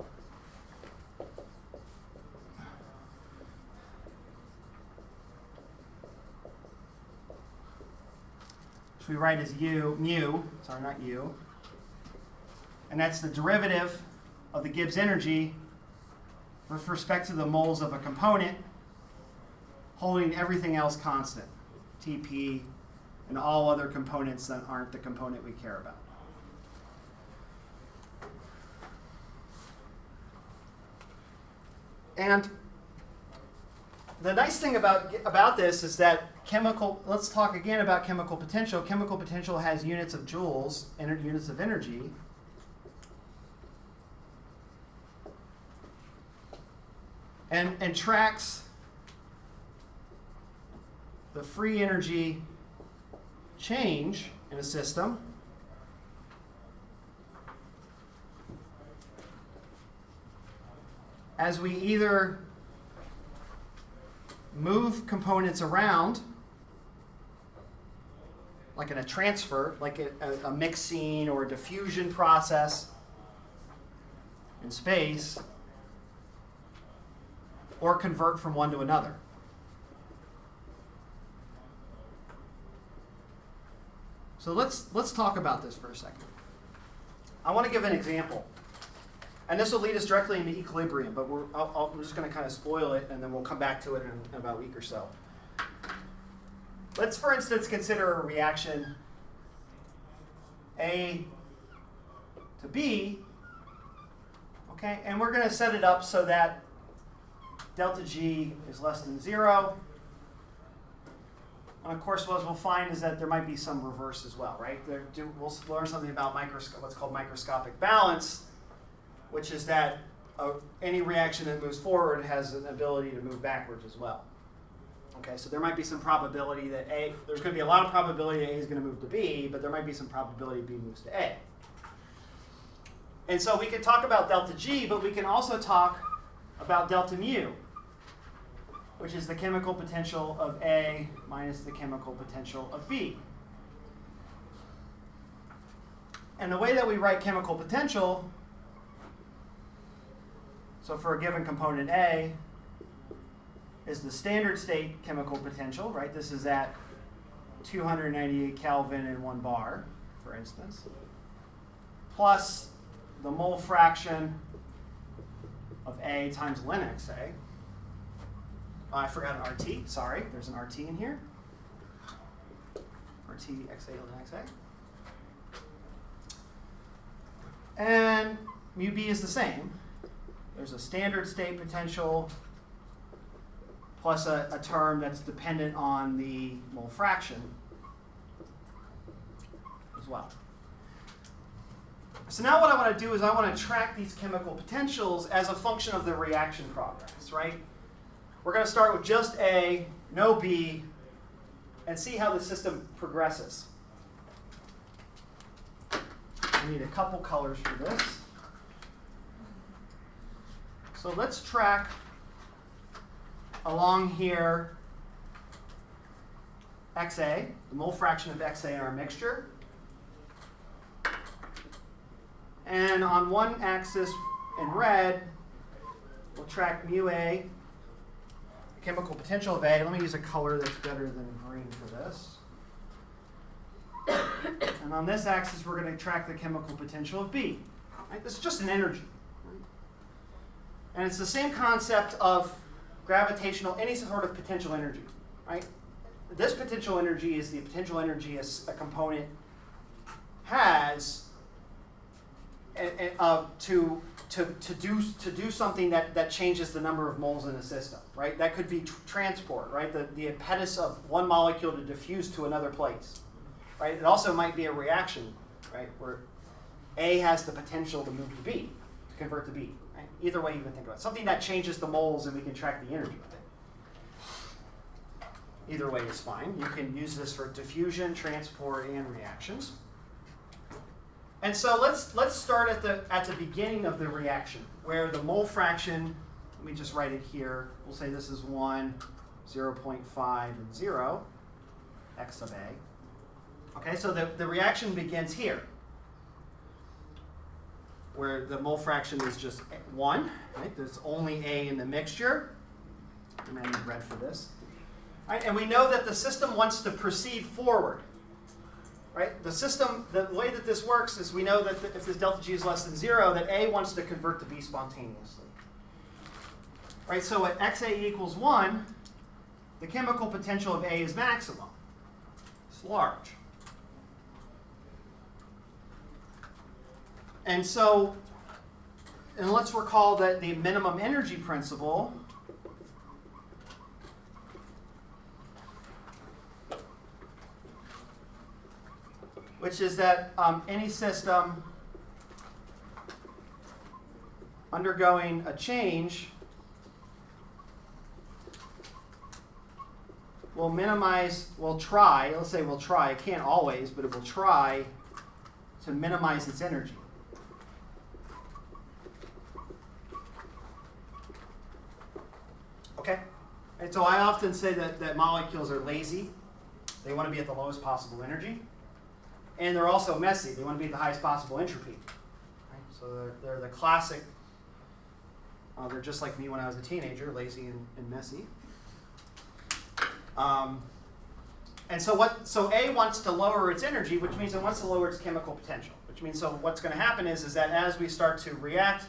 We write as mu, sorry, not u. And that's the derivative of the Gibbs energy with respect to the moles of a component, holding everything else constant, Tp, and all other components that aren't the component we care about. And the nice thing about this is that let's talk again about chemical potential. Chemical potential has units of joules, units of energy. And tracks the free energy change in a system as we either move components around, like in a transfer, like a mixing or a diffusion process in space, or convert from one to another. So let's talk about this for a second. I want to give an example. And this will lead us directly into equilibrium, but we're just going to kind of spoil it, and then we'll come back to it in about a week or so. Let's, for instance, consider a reaction A to B, okay? And we're going to set it up so that delta G is less than 0. And of course, what we'll find is that there might be some reverse as well, right? We'll learn something about what's called microscopic balance, which is that any reaction that moves forward has an ability to move backwards as well. Okay, so there might be some probability that there's going to be a lot of probability that A is going to move to B, but there might be some probability B moves to A. And so we can talk about delta G, but we can also talk about delta mu, which is the chemical potential of A minus the chemical potential of B. And the way that we write chemical potential, so for a given component A, is the standard state chemical potential, right? This is at 298 Kelvin and 1 bar, for instance, plus the mole fraction of A times ln XA. I forgot an RT, sorry, there's an RT in here. RT XA ln XA. And mu B is the same. There's a standard state potential plus a term that's dependent on the mole fraction as well. So now what I want to do is I want to track these chemical potentials as a function of the reaction progress, right? We're going to start with just A, no B, and see how the system progresses. I need a couple colors for this. So let's track along here XA, the mole fraction of XA in our mixture. And on one axis in red, we'll track mu A, the chemical potential of A. Let me use a color that's better than green for this. And on this axis, we're going to track the chemical potential of B. Right? This is just an energy. Right? And it's the same concept of gravitational, any sort of potential energy. Right? This potential energy is the potential energy a component has to do something that changes the number of moles in a system, right? That could be transport, right? The impetus of one molecule to diffuse to another place, right? It also might be a reaction, right, where A has the potential to move to B, to convert to B, right? Either way you can think about it. Something that changes the moles and we can track the energy with it. Either way is fine. You can use this for diffusion, transport, and reactions. And so let's start at the beginning of the reaction, where the mole fraction, let me just write it here. We'll say this is 1, 0.5, and 0, x sub A. Okay, so the reaction begins here, where the mole fraction is just 1, right? There's only A in the mixture. I'm going to need red for this. All right, and we know that the system wants to proceed forward. Right? The system, the way that this works is we know that if this delta G is less than 0, that A wants to convert to B spontaneously. Right? So at XA equals 1, the chemical potential of A is maximum. It's large. And so, and let's recall that the minimum energy principle which is that any system undergoing a change will try, it can't always, but it will try to minimize its energy. Okay? And so I often say that molecules are lazy. They want to be at the lowest possible energy. And they're also messy. They want to be at the highest possible entropy. Right? So they're the classic, they're just like me when I was a teenager, lazy and messy. And so A wants to lower its energy, which means it wants to lower its chemical potential. Which means so what's going to happen is that as we start to react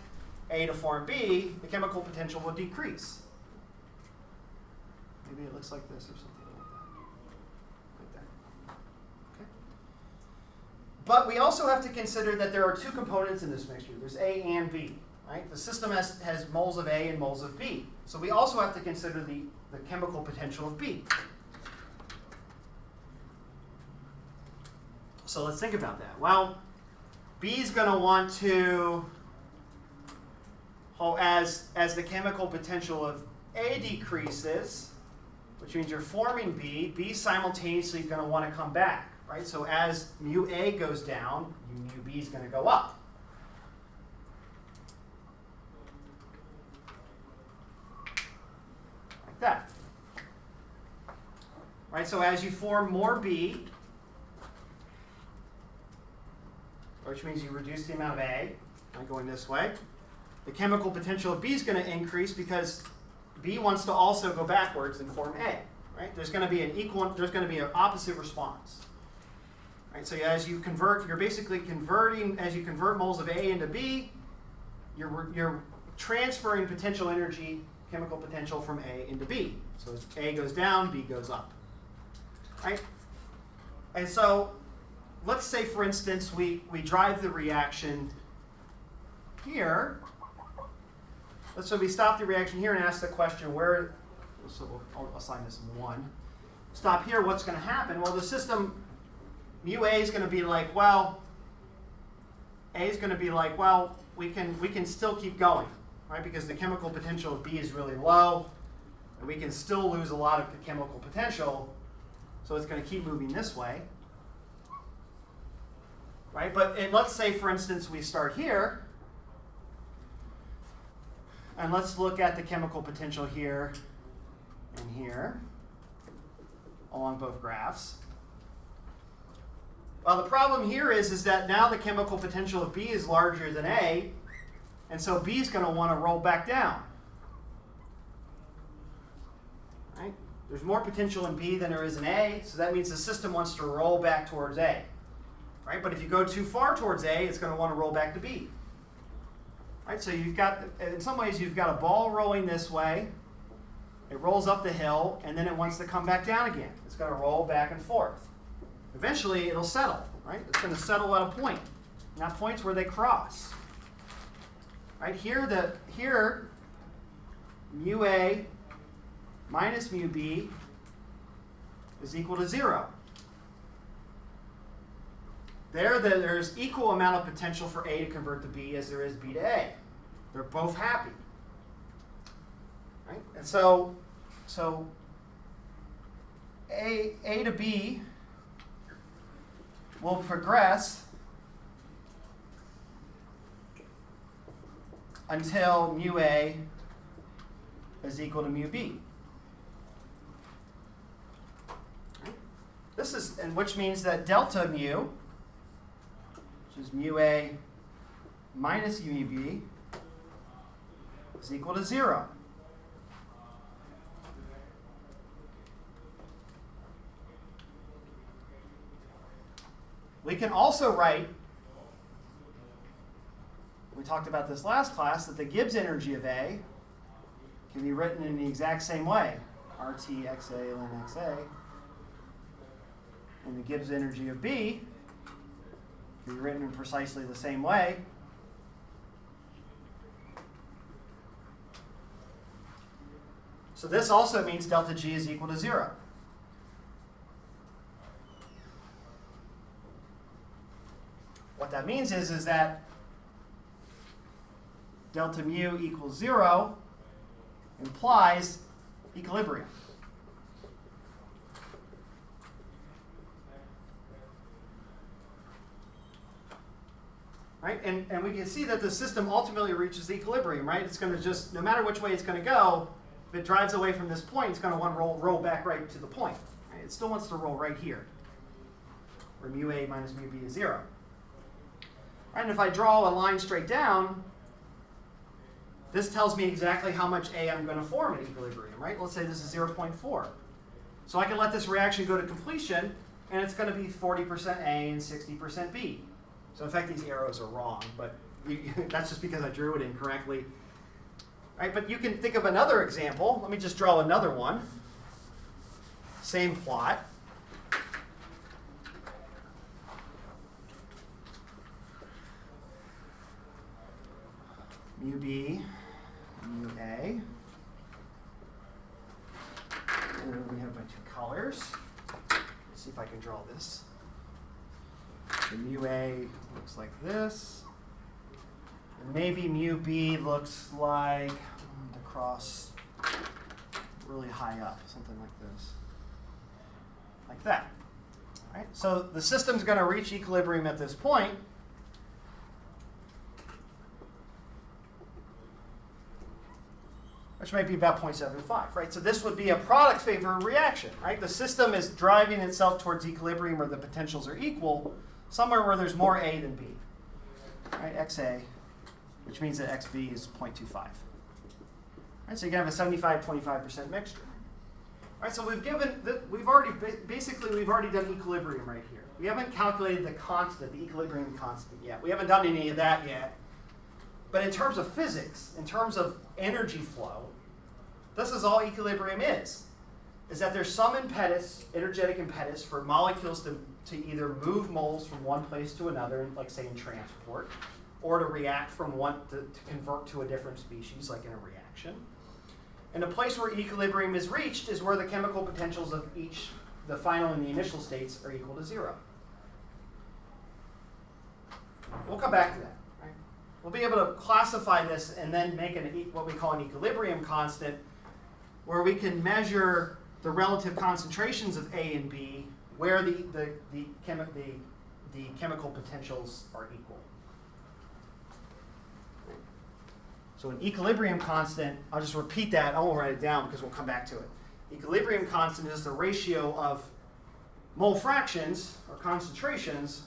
A to form B, the chemical potential will decrease. Maybe it looks like this or something like that. Okay. But we also have to consider that there are two components in this mixture. There's A and B. Right? The system has moles of A and moles of B. So we also have to consider the chemical potential of B. So let's think about that. Well, B is going to want to, as the chemical potential of A decreases, which means you're forming B, B simultaneously going to want to come back. Right? So as mu A goes down, mu B is going to go up. Like that. Right? So as you form more B, which means you reduce the amount of A, going this way, the chemical potential of B is going to increase because B wants to also go backwards and form A. Right? There's going to be an opposite response. Right? So as you convert, you're basically converting, as you convert moles of A into B, you're transferring potential energy, chemical potential from A into B. So as A goes down, B goes up. Right? And so let's say, for instance, we drive the reaction here. Let's say we stop the reaction here and ask the question where, so I'll assign this 1. Stop here, what's going to happen? Well, the system, mu A is going to be like, well, A is going to be like, well, we can still keep going, right? Because the chemical potential of B is really low, and we can still lose a lot of the chemical potential, so it's going to keep moving this way. Right? But let's say, for instance, we start here, and let's look at the chemical potential here and here along both graphs. Well, the problem here is that now the chemical potential of B is larger than A, and so B is going to want to roll back down. Right? There's more potential in B than there is in A, so that means the system wants to roll back towards A. Right? But if you go too far towards A, it's going to want to roll back to B. Right? So you've got, in some ways, you've got a ball rolling this way. It rolls up the hill, and then it wants to come back down again. It's going to roll back and forth. Eventually, it'll settle. Right? It's going to settle at a point. Not points where they cross. Right? Here, mu A minus mu B is equal to 0. There's equal amount of potential for A to convert to B as there is B to A. They're both happy. Right? And so A to B will progress until mu A is equal to mu B. Right? Which means that delta mu, which is mu A minus mu B, is equal to 0. We can also write, we talked about this last class, that the Gibbs energy of A can be written in the exact same way, RT XA ln XA. And the Gibbs energy of B can be written in precisely the same way. So this also means delta G is equal to 0. What that means is that delta mu equals 0 implies equilibrium. Right? And we can see that the system ultimately reaches equilibrium, right? It's going to just, no matter which way it's going to go, if it drives away from this point, it's going to want to roll back right to the point. Right? It still wants to roll right here, where mu A minus mu B is 0. Right, and if I draw a line straight down, this tells me exactly how much A I'm going to form at equilibrium, right? Let's say this is 0.4. So I can let this reaction go to completion, and it's going to be 40% A and 60% B. So in fact, these arrows are wrong, but that's just because I drew it incorrectly. Right, but you can think of another example. Let me just draw another one. Same plot. Mu B, mu A. And we have my two colors. Let's see if I can draw this. The mu A looks like this. And maybe mu B looks like the cross really high up, something like this. Like that. Right? So the system's going to reach equilibrium at this point. Which might be about 0.75, right? So this would be a product favor reaction, right? The system is driving itself towards equilibrium where the potentials are equal, somewhere where there's more A than B, right? XA, which means that XB is 0.25. Right, so you can have a 75-25% mixture. Right, so we've already done equilibrium right here. We haven't calculated the constant, the equilibrium constant yet. We haven't done any of that yet. But in terms of physics, in terms of energy flow, this is all equilibrium is that there's some impetus, energetic impetus, for molecules to either move moles from one place to another, like say in transport, or to react from one to convert to a different species, like in a reaction. And the place where equilibrium is reached is where the chemical potentials of each, the final and the initial states, are equal to 0. We'll come back to that. We'll be able to classify this and then make what we call an equilibrium constant, where we can measure the relative concentrations of A and B where the chemical potentials are equal. So an equilibrium constant, I'll just repeat that. I won't write it down because we'll come back to it. Equilibrium constant is the ratio of mole fractions or concentrations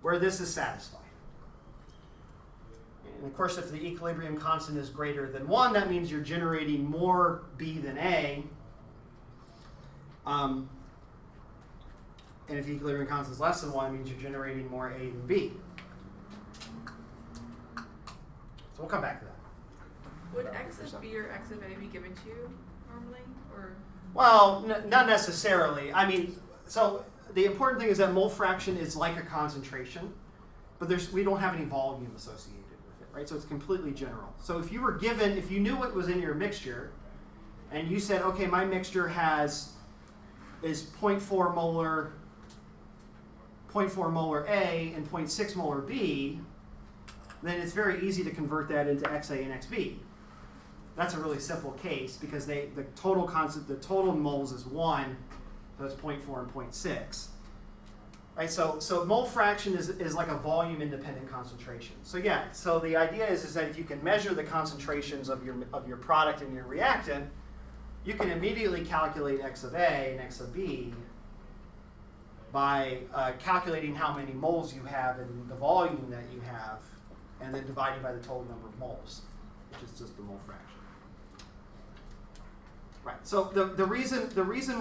where this is satisfied. And of course, if the equilibrium constant is greater than 1, that means you're generating more B than A. And if the equilibrium constant is less than 1, it means you're generating more A than B. So we'll come back to that. Would X of B or X of A be given to you normally, or? Well, not necessarily. I mean, so the important thing is that mole fraction is like a concentration, but we don't have any volume associated with it, right? So it's completely general. So if you knew what was in your mixture, and you said, okay, my mixture is 0.4 molar A and 0.6 molar B, then it's very easy to convert that into XA and XB. That's a really simple case because the total moles is 1, so it's 0.4 and 0.6. Right, so mole fraction is like a volume independent concentration. So yeah, so the idea is that if you can measure the concentrations of your product and your reactant, you can immediately calculate X of A and X of B by calculating how many moles you have and the volume that you have, and then dividing by the total number of moles, which is just the mole fraction. Right. So the reason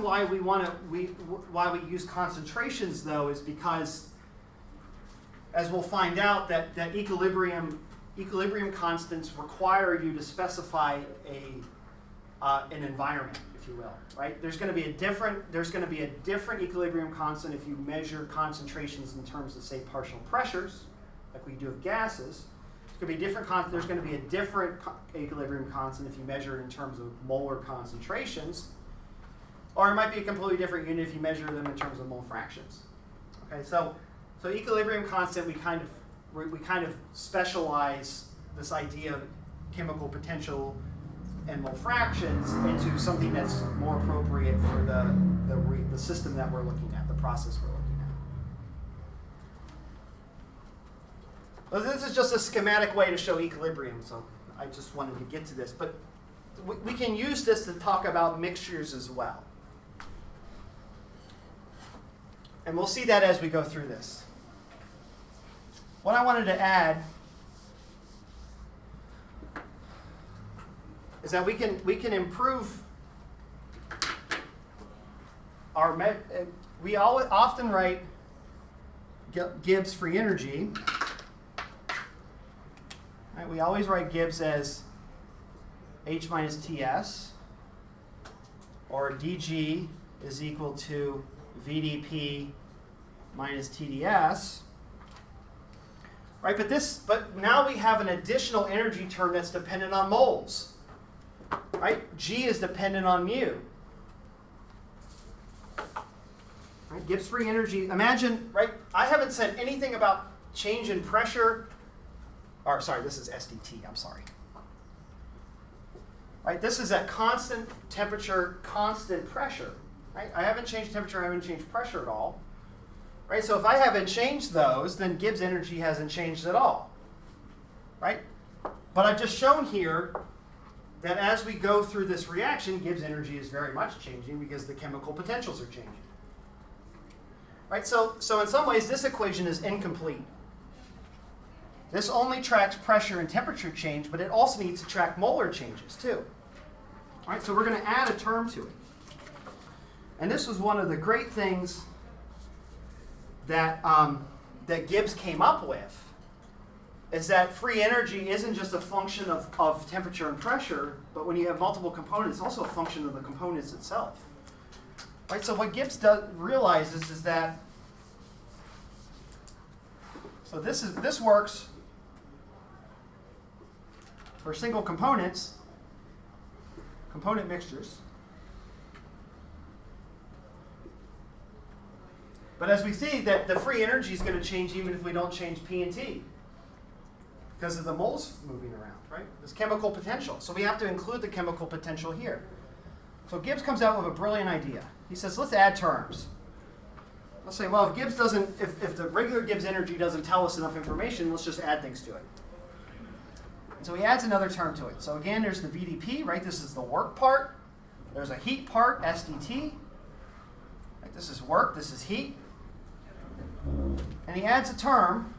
why why we use concentrations though is because, as we'll find out, that equilibrium constants require you to specify an environment, if you will. Right. There's going to be a different equilibrium constant if you measure concentrations in terms of, say, partial pressures, like we do of gases. There's going to be a different equilibrium constant if you measure in terms of molar concentrations, or it might be a completely different unit if you measure them in terms of mole fractions. Okay, so equilibrium constant, we kind of specialize this idea of chemical potential and mole fractions into something that's more appropriate for the system that we're looking at, the process we're looking at. Well, this is just a schematic way to show equilibrium, so I just wanted to get to this. But we can use this to talk about mixtures as well. And we'll see that as we go through this. What I wanted to add is that we can improve our we often write Gibbs free energy. Right, we always write Gibbs as H minus Ts, or dG is equal to VdP minus TdS. Right, but now we have an additional energy term that's dependent on moles. Right? G is dependent on mu. Right? Gibbs free energy. Imagine, right? I haven't said anything about change in pressure. Or sorry, this is SDT. I'm sorry. Right? This is at constant temperature, constant pressure. Right? I haven't changed temperature. I haven't changed pressure at all. Right? So if I haven't changed those, then Gibbs energy hasn't changed at all. Right? But I've just shown here that as we go through this reaction, Gibbs energy is very much changing because the chemical potentials are changing. Right? So in some ways, this equation is incomplete. This only tracks pressure and temperature change, but it also needs to track molar changes too. All right, so we're going to add a term to it. And this was one of the great things that Gibbs came up with, is that free energy isn't just a function of temperature and pressure, but when you have multiple components, it's also a function of the components itself. Right, so what Gibbs realizes is that, so this works for single components, component mixtures. But as we see, that the free energy is going to change even if we don't change P and T, because of the moles moving around, right? This chemical potential. So we have to include the chemical potential here. So Gibbs comes out with a brilliant idea. He says, let's add terms. Let's say, well, if the regular Gibbs energy doesn't tell us enough information, let's just add things to it. And so he adds another term to it. So again, there's the VdP, right? This is the work part. There's a heat part, SDT. Right? This is work, this is heat. And he adds a term,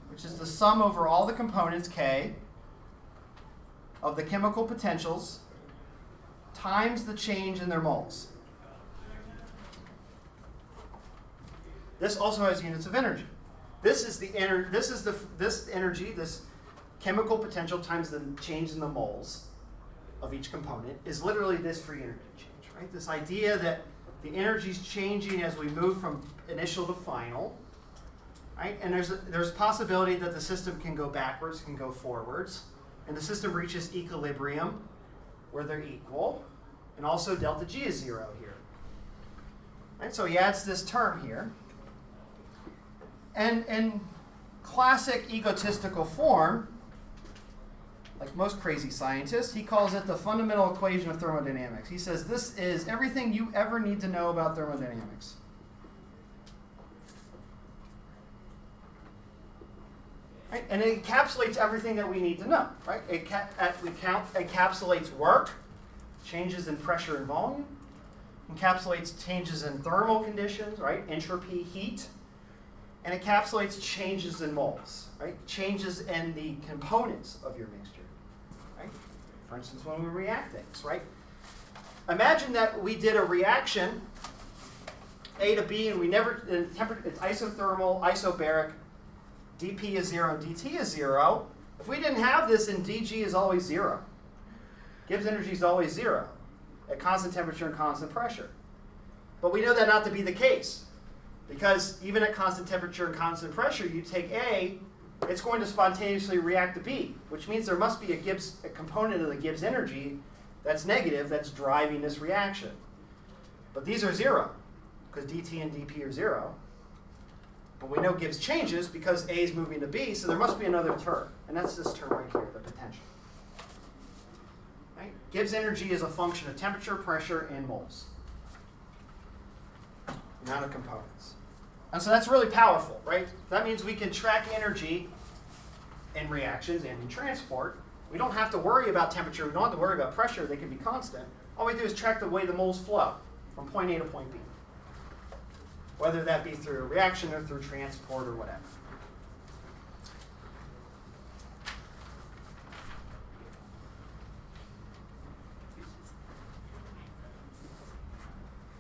which is the sum over all the components, K, of the chemical potentials times the change in their moles. This also has units of energy. This energy, this chemical potential times the change in the moles of each component is literally this free energy change, right? This idea that the energy is changing as we move from initial to final, right? And there's a possibility that the system can go backwards, can go forwards, and the system reaches equilibrium where they're equal, and also delta G is 0 here. Right? So he adds this term here. And in classic egotistical form, like most crazy scientists, he calls it the fundamental equation of thermodynamics. He says this is everything you ever need to know about thermodynamics. Right? And it encapsulates everything that we need to know. Right? It encapsulates work, changes in pressure and volume, encapsulates changes in thermal conditions, right? Entropy, heat, and encapsulates changes in moles, right? Changes in the components of your mixture, right? For instance, when we react things, right? Imagine that we did a reaction, A to B, and it's isothermal, isobaric, dP is 0 and dt is 0. If we didn't have this, then dG is always 0. Gibbs energy is always 0 at constant temperature and constant pressure. But we know that not to be the case, because even at constant temperature and constant pressure, you take A, it's going to spontaneously react to B, which means there must be a component of the Gibbs energy that's negative that's driving this reaction. But these are 0, because dt and dP are 0. But we know Gibbs changes because A is moving to B, so there must be another term. And that's this term right here, the potential. Right? Gibbs energy is a function of temperature, pressure, and moles. Amount of components. And so that's really powerful, right? That means we can track energy in reactions and in transport We don't have to worry about temperature. We don't have to worry about pressure. They can be constant. All we do is track the way the moles flow from point A to point B, whether that be through a reaction or through transport or whatever.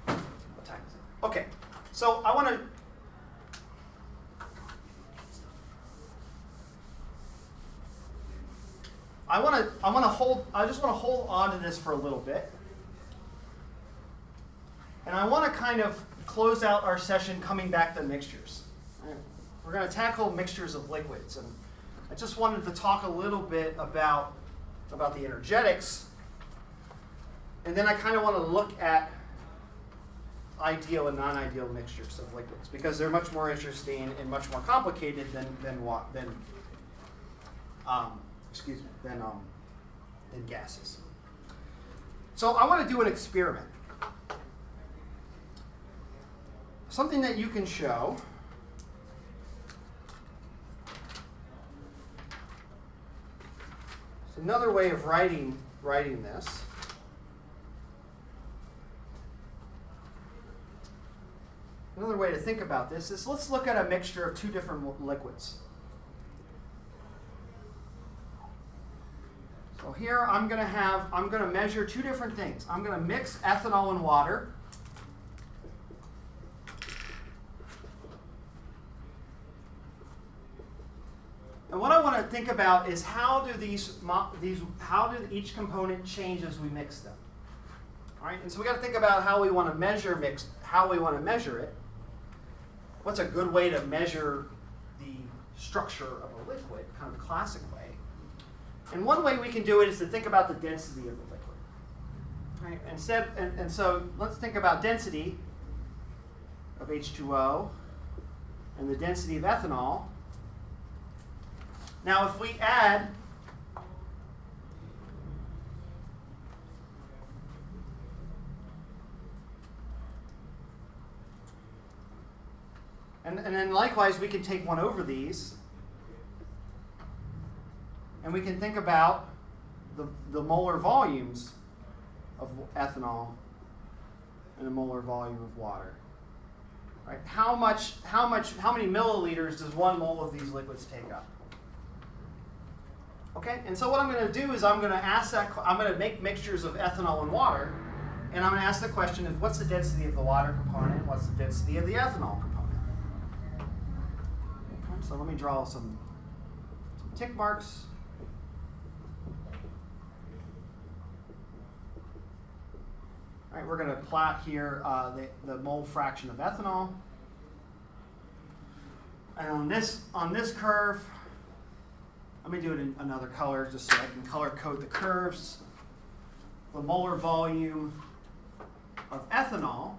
What time is it? Okay, so I want to I just want to hold on to this for a little bit. And I want to kind of close out our session coming back to mixtures. Right? We're going to tackle mixtures of liquids. And I just wanted to talk a little bit about the energetics. And then I kind of want to look at ideal and non-ideal mixtures of liquids because they're much more interesting and much more complicated than gases. So I want to do an experiment. Something that you can show. It's another way of writing this. Another way to think about this is let's look at a mixture of two different liquids. So here I'm going to measure two different things. I'm going to mix ethanol and water. And what I want to think about is how do each component change as we mix them? All right, and so we got to think about how we want to measure it. What's a good way to measure the structure of a liquid, kind of a classic way? And one way we can do it is to think about the density of the liquid. Right? And so let's think about density of H2O and the density of ethanol. Now if we add and then likewise we can take 1 over these and we can think about the molar volumes of ethanol and the molar volume of water. Right? How many milliliters does 1 mole of these liquids take up? Okay, and so what I'm going to do is I'm going to make mixtures of ethanol and water, and I'm going to ask the question of what's the density of the water component, what's the density of the ethanol component. Okay, so let me draw some tick marks. All right, we're going to plot here the mole fraction of ethanol. And on this curve, let me do it in another color just so I can color code the curves. The molar volume of ethanol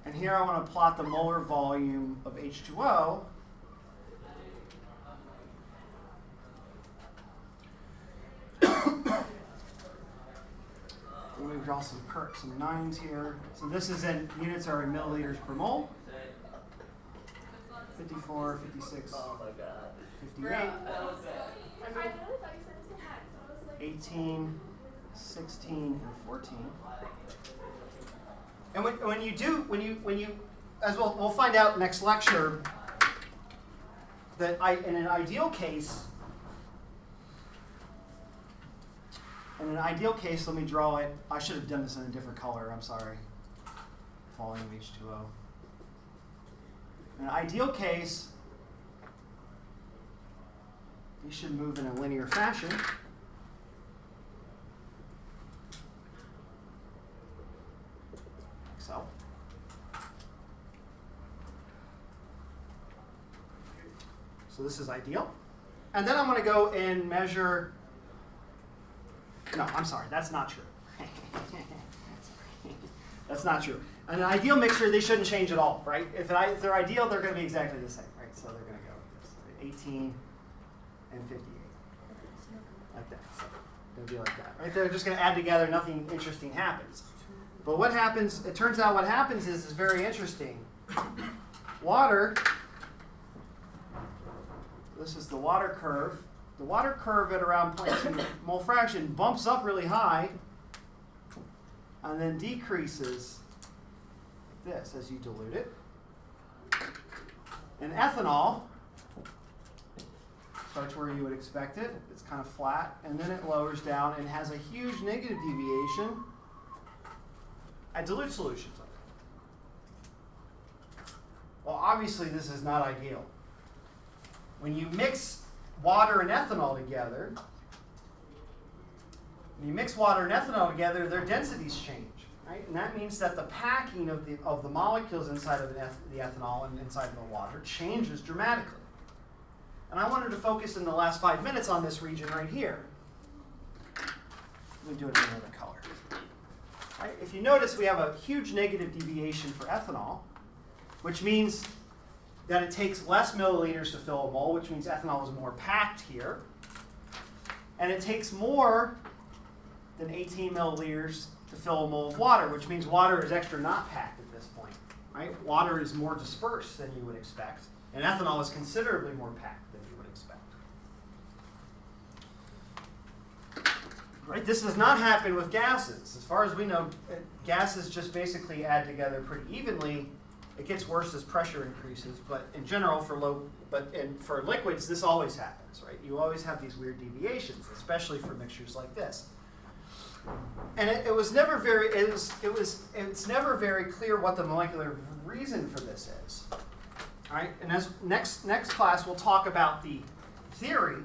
and here I want to plot the molar volume of H2O. Let me draw some 9s here. So this is in units are in milliliters per mole. 54, 56, 58, 18, 16, and 14. And when you as we'll find out next lecture that in an ideal case, let me draw it. I should have done this in a different color. I'm sorry. Volume of H2O. In an ideal case, these should move in a linear fashion. Like so. So this is ideal. And then I'm going to go and measure. No, I'm sorry, that's not true. That's not true. In an ideal mixture, they shouldn't change at all, right? If they're ideal, they're going to be exactly the same, right? So they're going to go with this, 18 and 58, like that. So they're going to be like that, right? They're just going to add together, nothing interesting happens. But what happens, it turns out what happens is very interesting. water, this is the water curve. The water curve at around 0.2 mole fraction bumps up really high and then decreases this as you dilute it. And ethanol starts where you would expect it. It's kind of flat, and then it lowers down and has a huge negative deviation at dilute solutions. Well, obviously this is not ideal. When you mix water and ethanol together, their densities change, right? And that means that the packing of the molecules inside of the ethanol and inside of the water changes dramatically. And I wanted to focus in the last 5 minutes on this region right here. Let me do it in another color. Right? If you notice, we have a huge negative deviation for ethanol, which means that it takes less milliliters to fill a mole, which means ethanol is more packed here. And it takes more than 18 milliliters to fill a mole of water, which means water is extra not packed at this point. Right? Water is more dispersed than you would expect, and ethanol is considerably more packed than you would expect. Right? This does not happen with gases. As far as we know, gases just basically add together pretty evenly. It gets worse as pressure increases, but in general, for liquids, this always happens, right? You always have these weird deviations, especially for mixtures like this. And it's never very clear what the molecular reason for this is. All right, and as next class we'll talk about the theory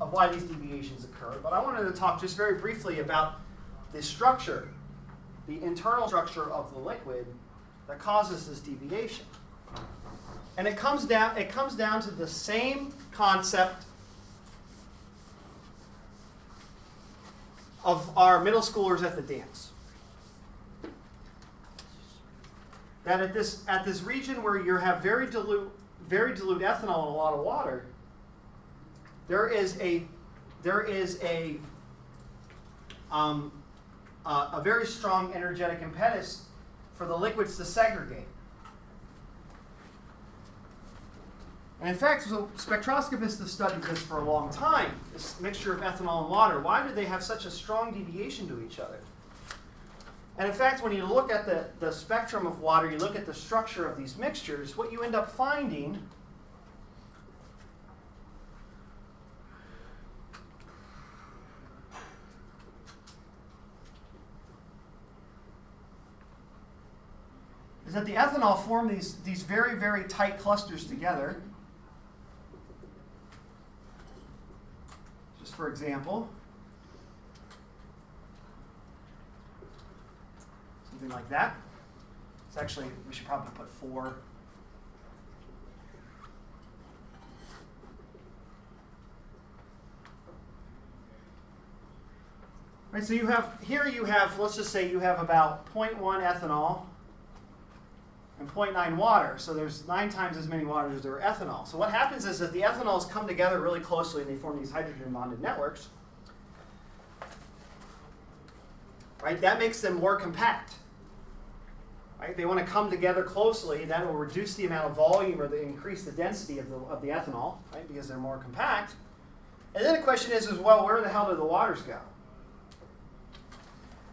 of why these deviations occur. But I wanted to talk just very briefly about the structure, the internal structure of the liquid that causes this deviation. And it comes down to the same concept of our middle schoolers at the dance. That at this region where you have very dilute ethanol and a lot of water, there is a very strong energetic impetus for the liquids to segregate. And in fact, so spectroscopists have studied this for a long time, this mixture of ethanol and water. Why do they have such a strong deviation to each other? And in fact, when you look at the spectrum of water, you look at the structure of these mixtures, what you end up finding is that the ethanol form these very, very tight clusters together. Just for example, something like that. It's actually, we should probably put 4. Right, so let's just say you have about 0.1 ethanol and 0.9 water. So there's 9 times as many waters as there are ethanol. So what happens is that the ethanols come together really closely and they form these hydrogen bonded networks. Right? That makes them more compact. Right? They want to come together closely. That will reduce the amount of volume or increase the density of the ethanol, right? Because they're more compact. And then the question is, well, where the hell do the waters go?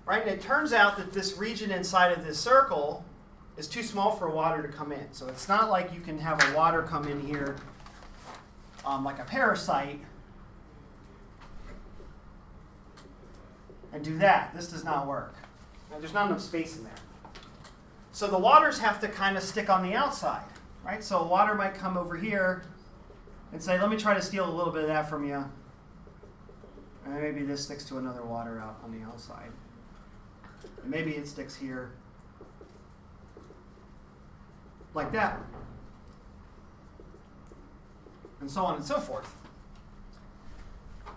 Right? And it turns out that this region inside of this circle is too small for water to come in. So it's not like you can have a water come in here like a parasite and do that. This does not work. Now, there's not enough space in there. So the waters have to kind of stick on the outside, right? So water might come over here and say, let me try to steal a little bit of that from you. And then maybe this sticks to another water out on the outside. And maybe it sticks here. Like that, and so on and so forth.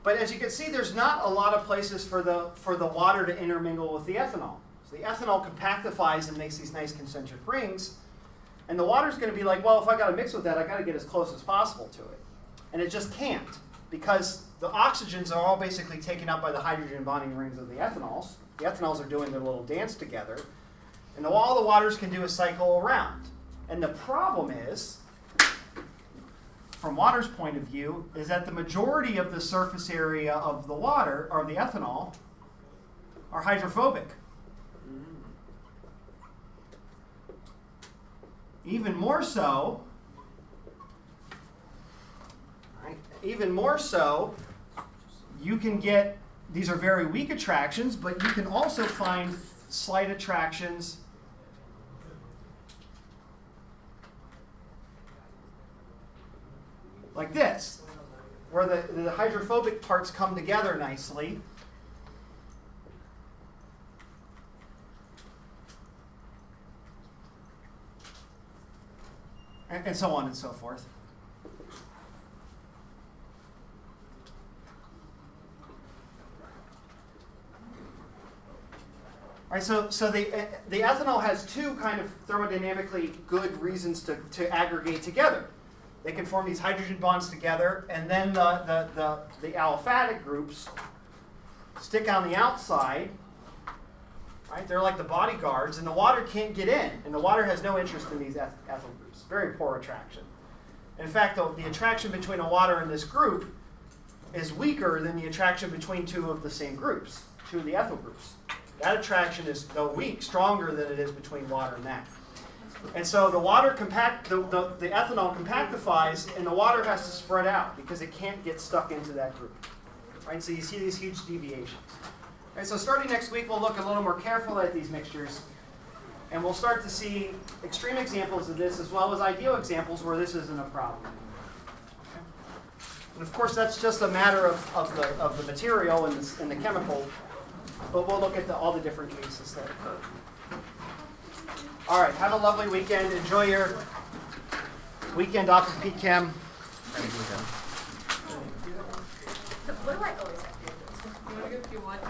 But as you can see, there's not a lot of places for the water to intermingle with the ethanol. So the ethanol compactifies and makes these nice concentric rings, and the water's going to be like, well, if I got to mix with that, I got to get as close as possible to it, and it just can't because the oxygens are all basically taken up by the hydrogen bonding rings of the ethanols. The ethanols are doing their little dance together, and all the waters can do is cycle around. And the problem is, from water's point of view, is that the majority of the surface area of the water, or the ethanol, are hydrophobic. Even more so, you can get, these are very weak attractions, but you can also find slight attractions like this, where the hydrophobic parts come together nicely. And so on and so forth. All right, so the ethanol has two kind of thermodynamically good reasons to aggregate together. They can form these hydrogen bonds together, and then the aliphatic groups stick on the outside. Right? They're like the bodyguards, and the water can't get in, and the water has no interest in these ethyl groups. Very poor attraction. In fact, the attraction between a water and this group is weaker than the attraction between two of the same groups, two of the ethyl groups. That attraction is, though weak, stronger than it is between water and that. And so the water the ethanol compactifies, and the water has to spread out because it can't get stuck into that group. Right? So you see these huge deviations. Right, so starting next week, we'll look a little more carefully at these mixtures, and we'll start to see extreme examples of this as well as ideal examples where this isn't a problem. Okay? And of course, that's just a matter of the material and the chemical, but we'll look at all the different cases there. All right, have a lovely weekend. Enjoy your weekend off of CHEM. What do I always have to do? You want to get a few lunch?